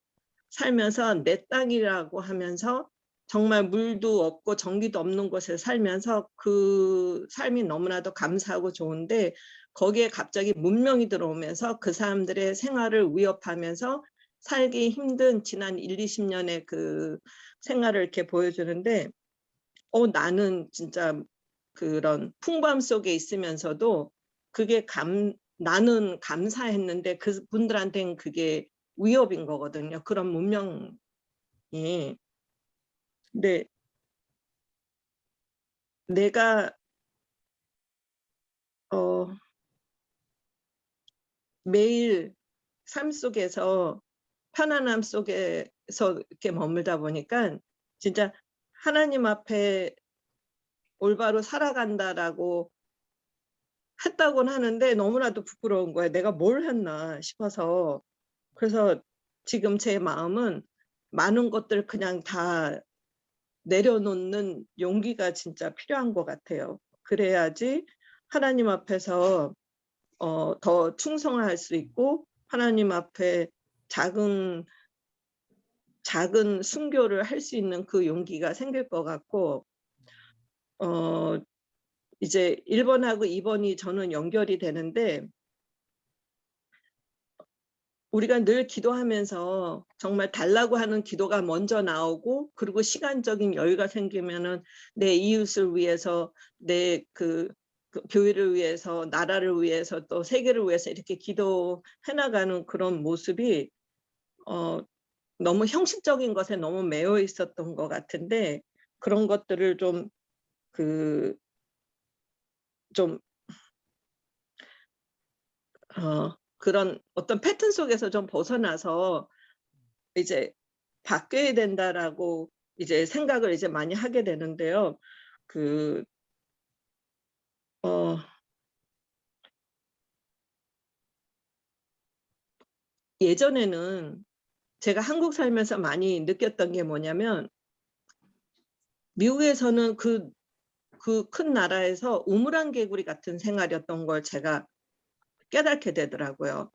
살면서 내 땅이라고 하면서 정말 물도 없고 전기도 없는 곳에 살면서 그 삶이 너무나도 감사하고 좋은데 거기에 갑자기 문명이 들어오면서 그 사람들의 생활을 위협하면서 살기 힘든 지난 1, 20년의 그 생활을 이렇게 보여주는데 나는 진짜 그런 풍부함 속에 있으면서도 그게 나는 감사했는데 그분들한테는 그게 위협인 거거든요. 그런 문명이. 근데 내가 매일 삶 속에서 편안함 속에서 이렇게 머물다 보니까 진짜 하나님 앞에 올바로 살아간다라고 했다고는 하는데 너무나도 부끄러운 거예요. 내가 뭘 했나 싶어서. 그래서 지금 제 마음은 많은 것들 그냥 다 내려놓는 용기가 진짜 필요한 것 같아요. 그래야지 하나님 앞에서 더 충성할 수 있고 하나님 앞에 작은 순교를 할 수 있는 그 용기가 생길 것 같고 이제 1번하고 2번이 저는 연결이 되는데 우리가 늘 기도하면서 정말 달라고 하는 기도가 먼저 나오고 그리고 시간적인 여유가 생기면은 내 이웃을 위해서 내 그 교회를 위해서 나라를 위해서 또 세계를 위해서 이렇게 기도해 나가는 그런 모습이 너무 형식적인 것에 너무 매여 있었던 것 같은데 그런 것들을 좀 그런 어떤 패턴 속에서 좀 벗어나서 이제 바뀌어야 된다라고 이제 생각을 이제 많이 하게 되는데요. 예전에는 제가 한국 살면서 많이 느꼈던 게 뭐냐면 미국에서는 그 큰 나라에서 우물안 개구리 같은 생활이었던 걸 제가 깨닫게 되더라고요.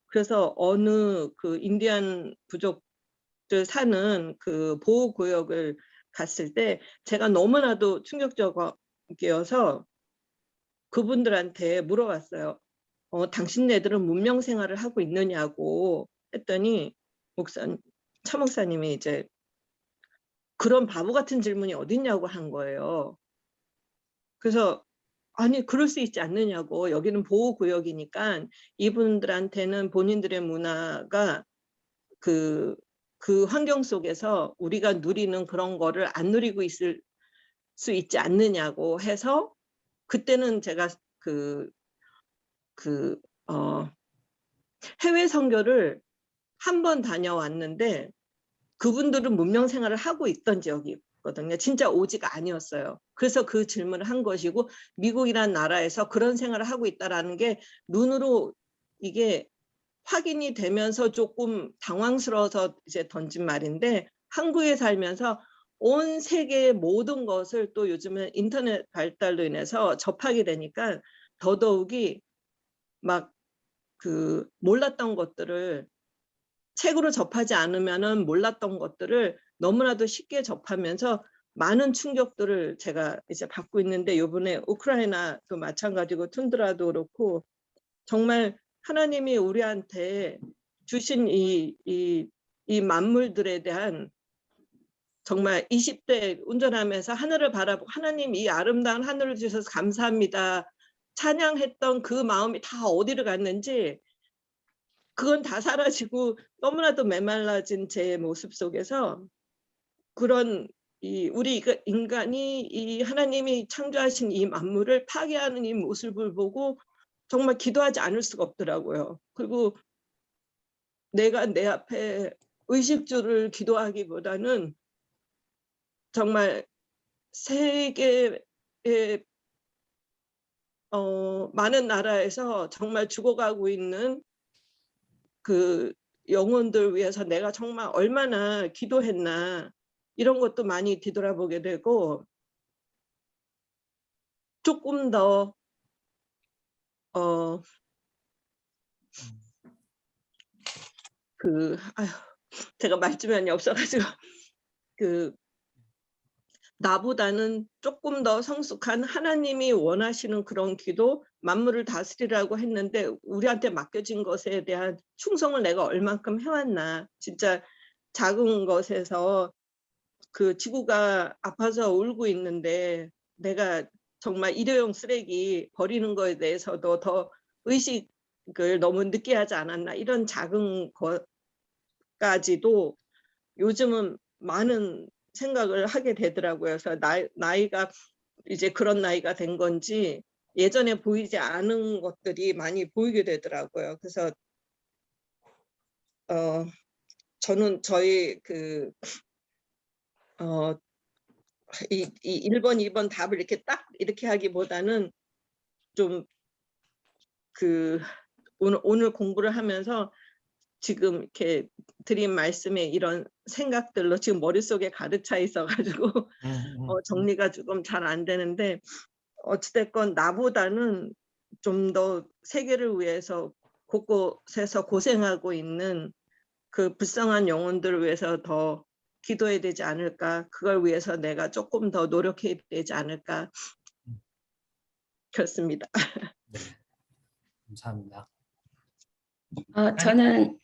그래서 어느 그 인디안 부족들 사는 그 보호구역을 갔을 때 제가 너무나도 충격적이어서 그분들한테 물어봤어요. 당신네들은 문명 생활을 하고 있느냐고 했더니 차 목사님이 이제 그런 바보 같은 질문이 어딨냐고 한 거예요. 그래서 아니 그럴 수 있지 않느냐고 여기는 보호구역이니까 이분들한테는 본인들의 문화가 그 환경 속에서 우리가 누리는 그런 거를 안 누리고 있을 수 있지 않느냐고 해서 그때는 제가 해외 선교를 한 번 다녀왔는데 그분들은 문명 생활을 하고 있던 지역이거든요. 진짜 오지가 아니었어요. 그래서 그 질문을 한 것이고 미국이라는 나라에서 그런 생활을 하고 있다라는 게 눈으로 이게 확인이 되면서 조금 당황스러워서 이제 던진 말인데 한국에 살면서 온 세계의 모든 것을 또 요즘은 인터넷 발달로 인해서 접하게 되니까 더더욱이 막 몰랐던 것들을 책으로 접하지 않으면은 몰랐던 것들을 너무나도 쉽게 접하면서 많은 충격들을 제가 이제 받고 있는데 이번에 우크라이나도 마찬가지고 툰드라도 그렇고 정말 하나님이 우리한테 주신 이 만물들에 대한 정말 20대 운전하면서 하늘을 바라보고 하나님 이 아름다운 하늘을 주셔서 감사합니다. 찬양했던 그 마음이 다 어디로 갔는지 그건 다 사라지고 너무나도 메말라진 제 모습 속에서 그런 우리 인간이 이 하나님이 창조하신 이 만물을 파괴하는 이 모습을 보고 정말 기도하지 않을 수가 없더라고요. 그리고 내가 내 앞에 의식주를 기도하기보다는 정말 세계의 많은 나라에서 정말 죽어가고 있는 그 영혼들 위해서 내가 정말 얼마나 기도했나 이런 것도 많이 뒤돌아보게 되고 조금 더 제가 말주변이 없어가지고 나보다는 조금 더 성숙한 하나님이 원하시는 그런 기도, 만물을 다스리라고 했는데 우리한테 맡겨진 것에 대한 충성을 내가 얼만큼 해왔나. 진짜 작은 것에서 지구가 아파서 울고 있는데 내가 정말 일회용 쓰레기 버리는 거에 대해서도 더 의식을 너무 늦게 하지 않았나. 이런 작은 것까지도 요즘은 많은 생각을 하게 되더라고요. 그래서 나이가 이제 그런 나이가 된 건지 예전에 보이지 않은 것들이 많이 보이게 되더라고요. 그래서 저는 저희 이 1번, 2번 답을 이렇게 딱 이렇게 하기보다는 좀 오늘 공부를 하면서 지금 이렇게 드린 말씀에 이런 생각들로 지금 머릿속에 가득 차 있어가지고 정리가 조금 잘 안 되는데, 어찌됐건 나보다는 좀 더 세계를 위해서 곳곳에서 고생하고 있는 그 불쌍한 영혼들을 위해서 더 기도해야 되지 않을까, 그걸 위해서 내가 조금 더 노력해야 되지 않을까, 그렇습니다. 네, 감사합니다. 저는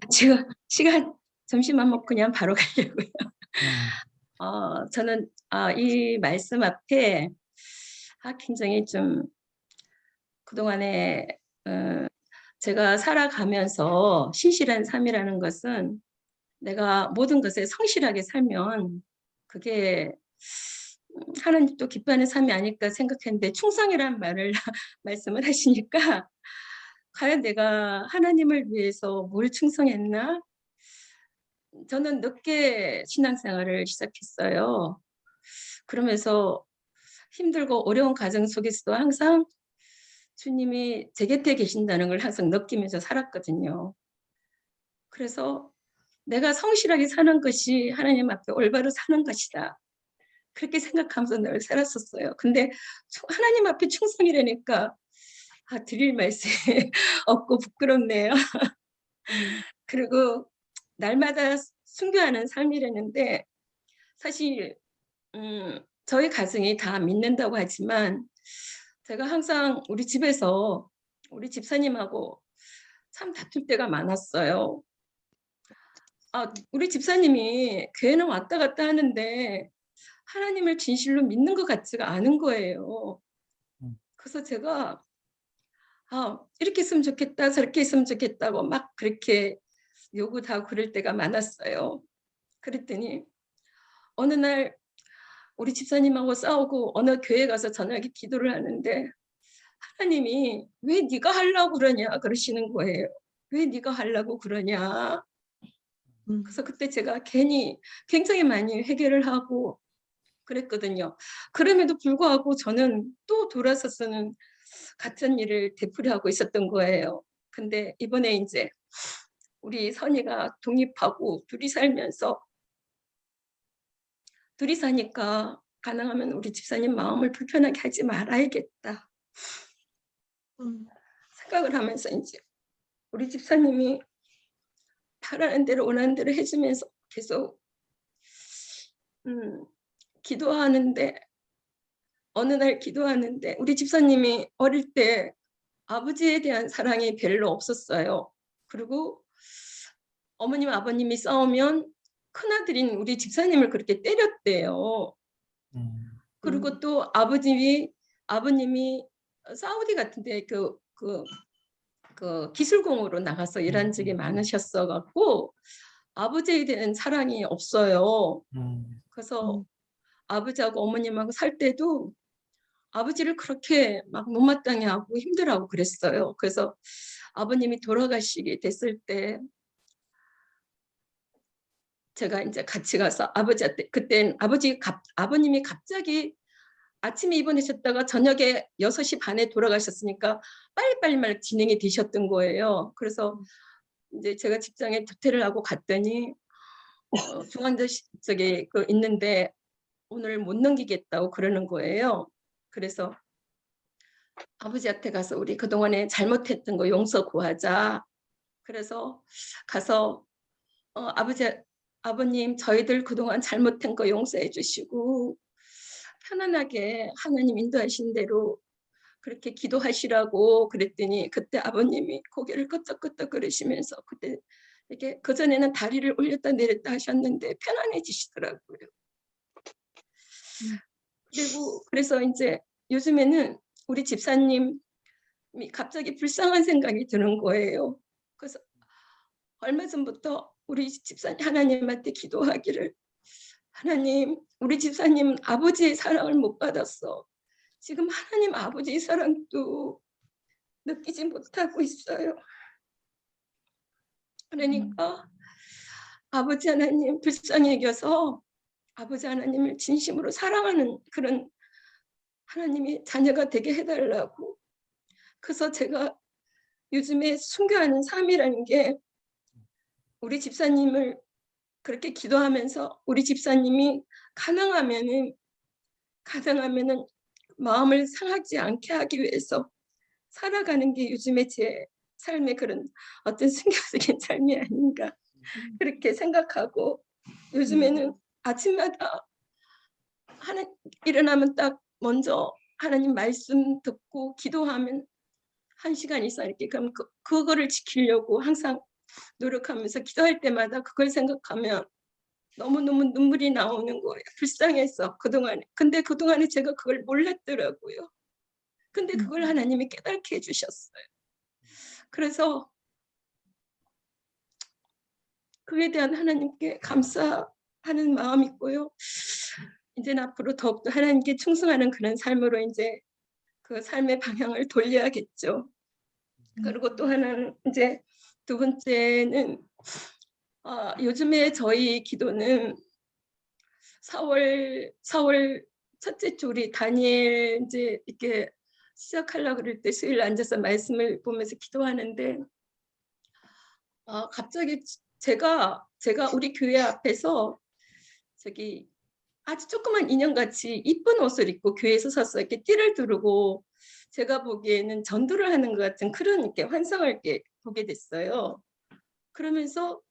지금 시간 점심만 먹고 그냥 바로 가려고요. 저는 이 말씀 앞에 굉장히 좀 그동안에 제가 살아가면서 신실한 삶이라는 것은 내가 모든 것에 성실하게 살면 그게 하나님도 기뻐하는 삶이 아닐까 생각했는데, 충성이란 말을 말씀을 하시니까 과연 내가 하나님을 위해서 뭘 충성했나? 저는 늦게 신앙생활을 시작했어요. 그러면서 힘들고 어려운 과정 속에서도 항상 주님이 제 곁에 계신다는 걸 항상 느끼면서 살았거든요. 그래서 내가 성실하게 사는 것이 하나님 앞에 올바로 사는 것이다, 그렇게 생각하면서 늘 살았었어요. 근데 하나님 앞에 충성이라니까 드릴 말씀이 없고 부끄럽네요. 그리고 날마다 순교하는 삶이라는데, 사실 저희 가정이 다 믿는다고 하지만 제가 항상 우리 집에서 우리 집사님하고 참 다툴 때가 많았어요. 우리 집사님이 교회는 왔다 갔다 하는데 하나님을 진실로 믿는 것 같지가 않은 거예요. 그래서 제가 이렇게 했으면 좋겠다, 저렇게 했으면 좋겠다고 막 그렇게 요구하고 그럴 때가 많았어요. 그랬더니 어느 날 우리 집사님하고 싸우고 어느 교회 가서 저녁에 기도를 하는데 하나님이 왜 네가 하려고 그러냐 그러시는 거예요. 왜 네가 하려고 그러냐. 그래서 그때 제가 굉장히 많이 회개를 하고 그랬거든요. 그럼에도 불구하고 저는 또 돌아서서는 같은 일을 되풀이하고 있었던 거예요. 근데 이번에 이제 우리 선이가 독립하고 둘이 사니까 가능하면 우리 집사님 마음을 불편하게 하지 말아야겠다 생각을 하면서 이제 우리 집사님이 바라는 대로 원하는 대로 해주면서 계속 기도하는데, 어느 날 기도하는데 우리 집사님이 어릴 때 아버지에 대한 사랑이 별로 없었어요. 그리고 어머님 아버님이 싸우면 큰아들인 우리 집사님을 그렇게 때렸대요. 그리고 또 아버님이 사우디 같은데 그 기술공으로 나가서 일한 적이 많으셨어 갖고 아버지에 대한 사랑이 없어요. 그래서 아버지하고 어머님하고 살 때도 아버지를 그렇게 막 못마땅해 하고 힘들어하고 그랬어요. 그래서 아버님이 돌아가시게 됐을 때 제가 이제 같이 가서 아버지한테, 그땐 아버님이 갑자기 아침에 입원하셨다가 저녁에 6시 반에 돌아가셨으니까 빨리빨리 진행이 되셨던 거예요. 그래서 이제 제가 직장에 조퇴를 하고 갔더니 중환자실에 있는데 오늘 못 넘기겠다고 그러는 거예요. 그래서 아버지한테 가서 우리 그동안에 잘못했던 거 용서 구하자. 그래서 가서 아버님 저희들 그동안 잘못한 거 용서해 주시고 편안하게 하나님 인도하신 대로 그렇게 기도하시라고 그랬더니 그때 아버님이 고개를 끄덕끄덕 그러시면서 그때 이렇게 그전에는 다리를 올렸다 내렸다 하셨는데 편안해지시더라고요. 그리고 그래서 이제 요즘에는 우리 집사님이 갑자기 불쌍한 생각이 드는 거예요. 그래서 얼마 전부터 우리 집사님 하나님한테 기도하기를, 하나님 우리 집사님 아버지의 사랑을 못 받았어. 지금 하나님 아버지의 사랑도 느끼지 못하고 있어요. 그러니까 아버지 하나님 불쌍히 여겨서 아버지 하나님을 진심으로 사랑하는 그런 하나님이 자녀가 되게 해달라고. 그래서 제가 요즘에 순교하는 삶이라는 게 우리 집사님을 그렇게 기도하면서 우리 집사님이 가능하면은 마음을 상하지 않게 하기 위해서 살아가는 게 요즘에 제 삶의 그런 어떤 순교적인 삶이 아닌가 그렇게 생각하고 요즘에는 아침마다 일어나면 딱 먼저 하나님 말씀 듣고 기도하면 1시간 이상 이렇게 그럼 그거를 지키려고 항상 노력하면서 기도할 때마다 그걸 생각하면 너무너무 눈물이 나오는 거예요. 불쌍해서 그동안에. 근데 그동안에 제가 그걸 몰랐더라고요. 근데 그걸 하나님이 깨닫게 해주셨어요. 그래서 그에 대한 하나님께 감사하는 마음이 있고요. 이제는 앞으로 더욱더 하나님께 충성하는 그런 삶으로 이제 그 삶의 방향을 돌려야겠죠. 그리고 또 하나는 이제 두 번째는 요즘에 저희 기도는 4월 첫째 주 우리 다니엘 이제 이렇게 시작하려고 그럴 때 수요일 앉아서 말씀을 보면서 기도하는데 갑자기 제가 우리 교회 앞에서 저기 아주 조그만 인형같이 이쁜 옷을 입고 교회에서 서서 이렇게 띠를 두르고 제가 보기에는 전도를 하는 것 같은 그런 이렇게 환상을 이렇게 보게 됐어요. 그러면서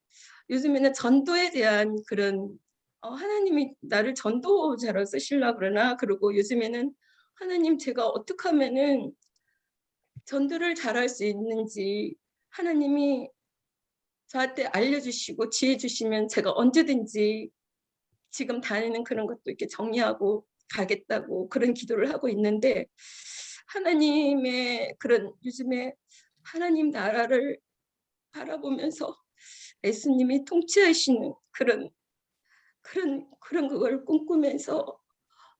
요즘에는 전도에 대한 그런 하나님이 나를 전도자로 쓰시려고 그러나 그리고 요즘에는 하나님 제가 어떻게 하면은 전도를 잘할 수 있는지 하나님이 저한테 알려주시고 지혜 주시면 제가 언제든지 지금 다니는 그런 것도 이렇게 정리하고 가겠다고 그런 기도를 하고 있는데 하나님의 그런 요즘에 하나님 나라를 바라보면서 예수님이 통치하시는 그런 그걸 꿈꾸면서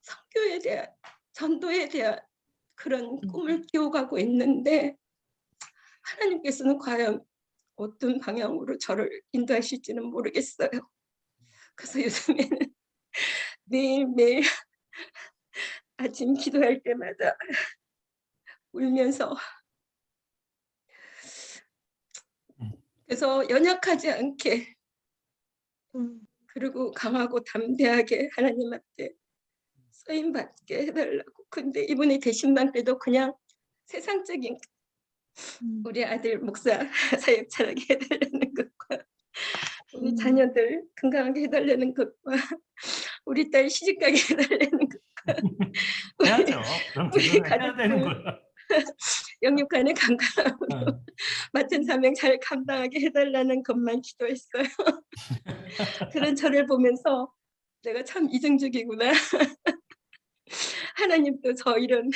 선교에 대한 전도에 대한 그런 꿈을 키워가고 있는데 하나님께서는 과연 어떤 방향으로 저를 인도하실지는 모르겠어요. 그래서 요즘에는 매일매일 아침 기도할 때마다 울면서 그래서 연약하지 않게 그리고 강하고 담대하게 하나님 앞에 쓰임 받게 해달라고. 근데 이분이 되신만 때도 그냥 세상적인 우리 아들 목사 사역 잘하게 해달라는 것과 우리 자녀들 건강하게 해달라는 것과 우리 딸 시집가게 해달라는 것과 해야죠. 그럼 우리 기도를 해야 되는 가족들 거야. 영육간의 건강함으로 맡은 사명 잘 감당하게 해달라는 것만 기도했어요. 그런 저를 보면서 내가 참 이중적이구나. 하나님도 저 이런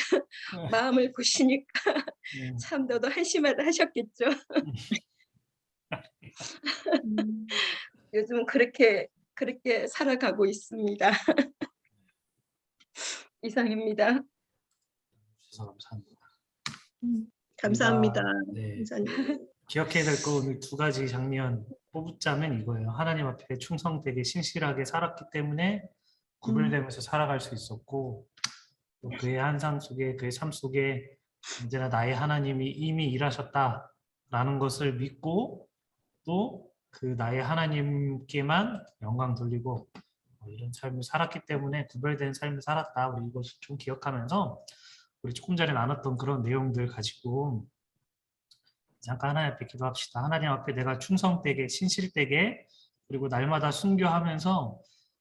마음을 보시니까 참 너도 한심하다 하셨겠죠. 요즘은 그렇게 살아가고 있습니다. 이상입니다. 주셔서 감사합니다. 감사합니다. 네, 목사님. 기억해야 될 거 오늘 2가지 장면 뽑자면 이거예요. 하나님 앞에 충성되게 신실하게 살았기 때문에 구별되면서 살아갈 수 있었고 또 그의 한상 속에 그의 삶 속에 언제나 나의 하나님이 이미 일하셨다라는 것을 믿고 또 그 나의 하나님께만 영광 돌리고 이런 삶을 살았기 때문에 구별된 삶을 살았다. 우리 이것을 좀 기억하면서 우리 조금 전에 나눴던 그런 내용들 가지고 잠깐 하나님 앞에 기도합시다. 하나님 앞에 내가 충성되게 신실되게 그리고 날마다 순교하면서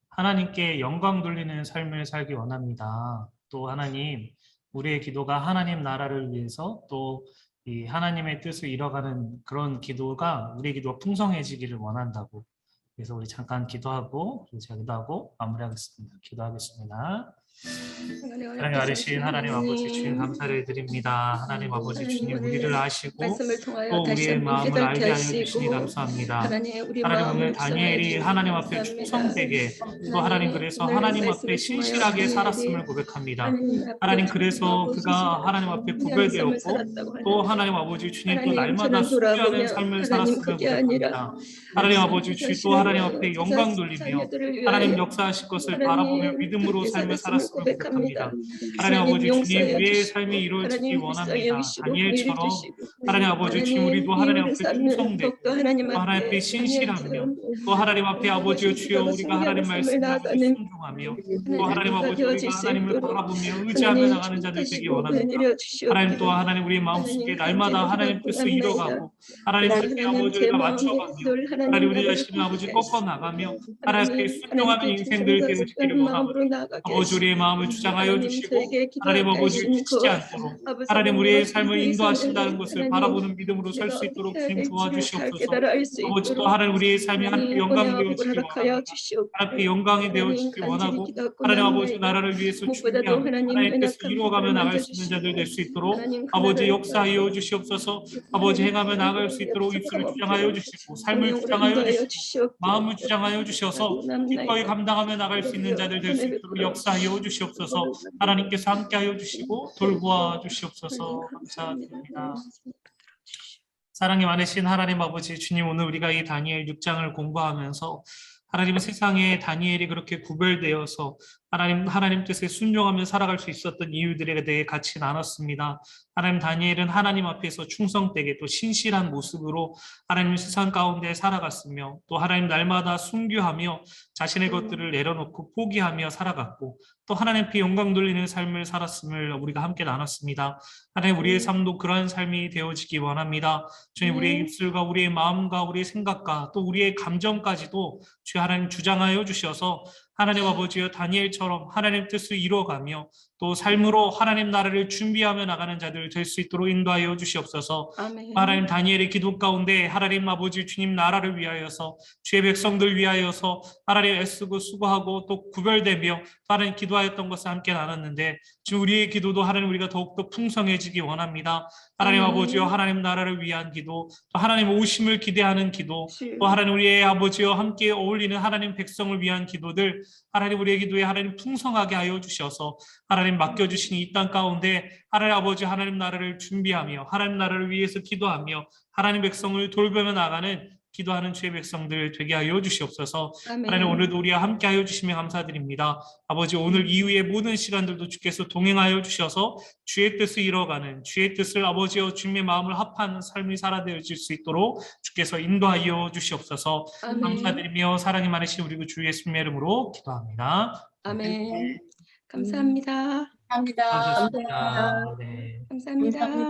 하나님께 영광 돌리는 삶을 살기 원합니다. 또 하나님, 우리의 기도가 하나님 나라를 위해서 또 이 하나님의 뜻을 이뤄가는 그런 기도가 우리의 기도가 풍성해지기를 원한다고. 그래서 우리 잠깐 기도하고 제가 기도하고 마무리하겠습니다. 기도하겠습니다. 사랑의 아르신 하나님 아버지 주님 감사를 드립니다. 하나님 아버지 주님 우리를 아시고 말씀을 통하여 또 다시 우리의 한번 마음을 깨닫게 알게 하여 하시고 주시니 감사합니다. 하나님 우리 하나님 마음을 오늘 다니엘이 주장하여 하나님 주시니 앞에 감사합니다. 충성되게 또 하나님 그래서 오늘 하나님 앞에 말씀을 통하여 신실하게 다니엘이 살았음을 고백합니다. 하나님 앞에 하나님 그래서 충성하고 그가 신실하고 하나님 앞에 순종하는 삶을 구별되었고 살았다고 또 하는데 하나님 아버지 주님 또 하나님 날마다 저는 순교하는 돌아보면 삶을 하나님 살았음을 그게 아니라 고백합니다. 하나님 아버지 주님 또 하나님 앞에 영광 돌리며 자녀들을 하나님 위하여 역사하실 것을 하나님 바라보며 믿음으로 그렇게 삶을 살았음을 살았음을 고백합니다. 고백합니다. 하나님 하나님 아버지 주님 용서해 우리의 주시고 삶이 이루어지기 하나님 불쌍히 원합니다. 여기시고 다니엘처럼 긍휼히 주시고 하나님 아버지 주님 하나님 우리도 하나님 이웃의 앞에 삶을 충성되고 더욱더 하나님 또 하나님 앞에 앞에 신실하며 다니엘처럼 또 하나님 앞에 아버지여 주여 기도하고 우리가 하나님 순교하는 삶을 말씀을 나아가는 순종하며 또 하나님 우리가 아버지 우리가 되어질 수 하나님을 있도록 바라보며 의지하며 하나님 나가는 자들 되기 축복하시고 원합니다. 내려 하나님 또 주시옵기를 하나님 우리의 마음속에 하나님 날마다 간절히 하나님 뜻을 기도합니다. 이뤄가고 하나님 뜻에 하나님 아버지 제 우리가 마음이 맞춰가며 늘 하나님 하나님 우리 나라를 자신을 아버지 꿈꾸게 꺾어 하시고 나가며 하나님께 순종하는 하나님께 인생들 충성과 되어지기를 순종하는 원합니다. 마음으로 나아가게 아버지 우리의 하시고 마음을 주장하여 하나님 주시고 저에게 하나님 기도하게 아버지 하신 지치지 그 않도록 아버지 하나님 하나님 우리의 앞에 삶을 이 인도하신다는 삶을 것을 하나님 바라보는 믿음으로 설 내가 수 어떻게 있도록 해야 주님 될지를 잘 도와주시옵소서. 깨달아 알 수 아버지 또 있도록 하나님 우리의 삶이 하나님께 하나님 영광이 은혜와 복을 되어지기 허락하여 원합니다. 하나님께 주시옵기를 영광이 하나님 되어지기 간절히 원하고 기도하고 하나님 아버지 나옵나이다. 나라를 위해서 무엇보다도 준비하며 하나님 하나님 뜻을 연약한 이루어가며 부분을 나갈 수 있는 자들 될 수 만져주시고 있도록 하나님 그 아버지 나라를 역사하여 주시옵소서. 아버지 행하며 나갈 수 있도록 입술을 약속함 주장하여 없도록 주시고 삶을 성령으로 주장하여 인도하여 주시고 주시옵기를 마음을 주장하여 주셔서 기꺼이 남나이다. 감당하며 나갈 수 있는 자들 될 수 있도록 역사하여 주시옵소서. 하나님께서 함께하여 주시고 돌보아 주시옵소서. 감사드립니다. 사랑이 많으신 하나님 아버지 주님, 오늘 우리가 이 다니엘 6장을 공부하면서 하나님은 세상에 다니엘이 그렇게 구별되어서 하나님 뜻에 순종하며 살아갈 수 있었던 이유들에 대해 같이 나눴습니다. 하나님 다니엘은 하나님 앞에서 충성되게 또 신실한 모습으로 하나님 세상 가운데 살아갔으며 또 하나님 날마다 순교하며 자신의 것들을 내려놓고 포기하며 살아갔고 또 하나님 앞에 영광 돌리는 삶을 살았음을 우리가 함께 나눴습니다. 하나님 우리의 삶도 그러한 삶이 되어지기 원합니다. 주님 우리의 입술과 우리의 마음과 우리의 생각과 또 우리의 감정까지도 주 하나님 주장하여 주셔서 하나님 아버지여 다니엘처럼 하나님 뜻을 이루어가며 또 삶으로 하나님 나라를 준비하며 나가는 자들 될 수 있도록 인도하여 주시옵소서. 아멘. 하나님 다니엘의 기도 가운데 하나님 아버지 주님 나라를 위하여서 주의 백성들 위하여서 하나님 애쓰고 수고하고 또 구별되며 하나님 기도하였던 것을 함께 나눴는데 지금 우리의 기도도 하나님 우리가 더욱더 풍성해지기 원합니다. 하나님 아버지여 하나님 나라를 위한 기도 또 하나님 오심을 기대하는 기도 또 하나님 우리의 아버지여 함께 어울리는 하나님 백성을 위한 기도들 하나님 우리의 기도에 하나님 풍성하게 하여 주셔서 하나님 맡겨주신 이 땅 가운데 하나님 아버지 하나님 나라를 준비하며 하나님 나라를 위해서 기도하며 하나님 백성을 돌보며 나가는 기도하는 주의 백성들 되게 하여 주시옵소서. 아멘. 하나님 오늘도 우리와 함께 하여 주시며 감사드립니다. 아버지 오늘 이후의 모든 시간들도 주께서 동행하여 주셔서 주의 뜻을 이뤄가는 주의 뜻을 아버지여 주님의 마음을 합하는 삶이 살아되어질 수 있도록 주께서 인도하여 주시옵소서. 아멘. 감사드리며 사랑이 많으신 우리 주 예수님의 이름으로 기도합니다. 아멘. 감사합니다. 감사합니다. 감사합니다. 네. 감사합니다.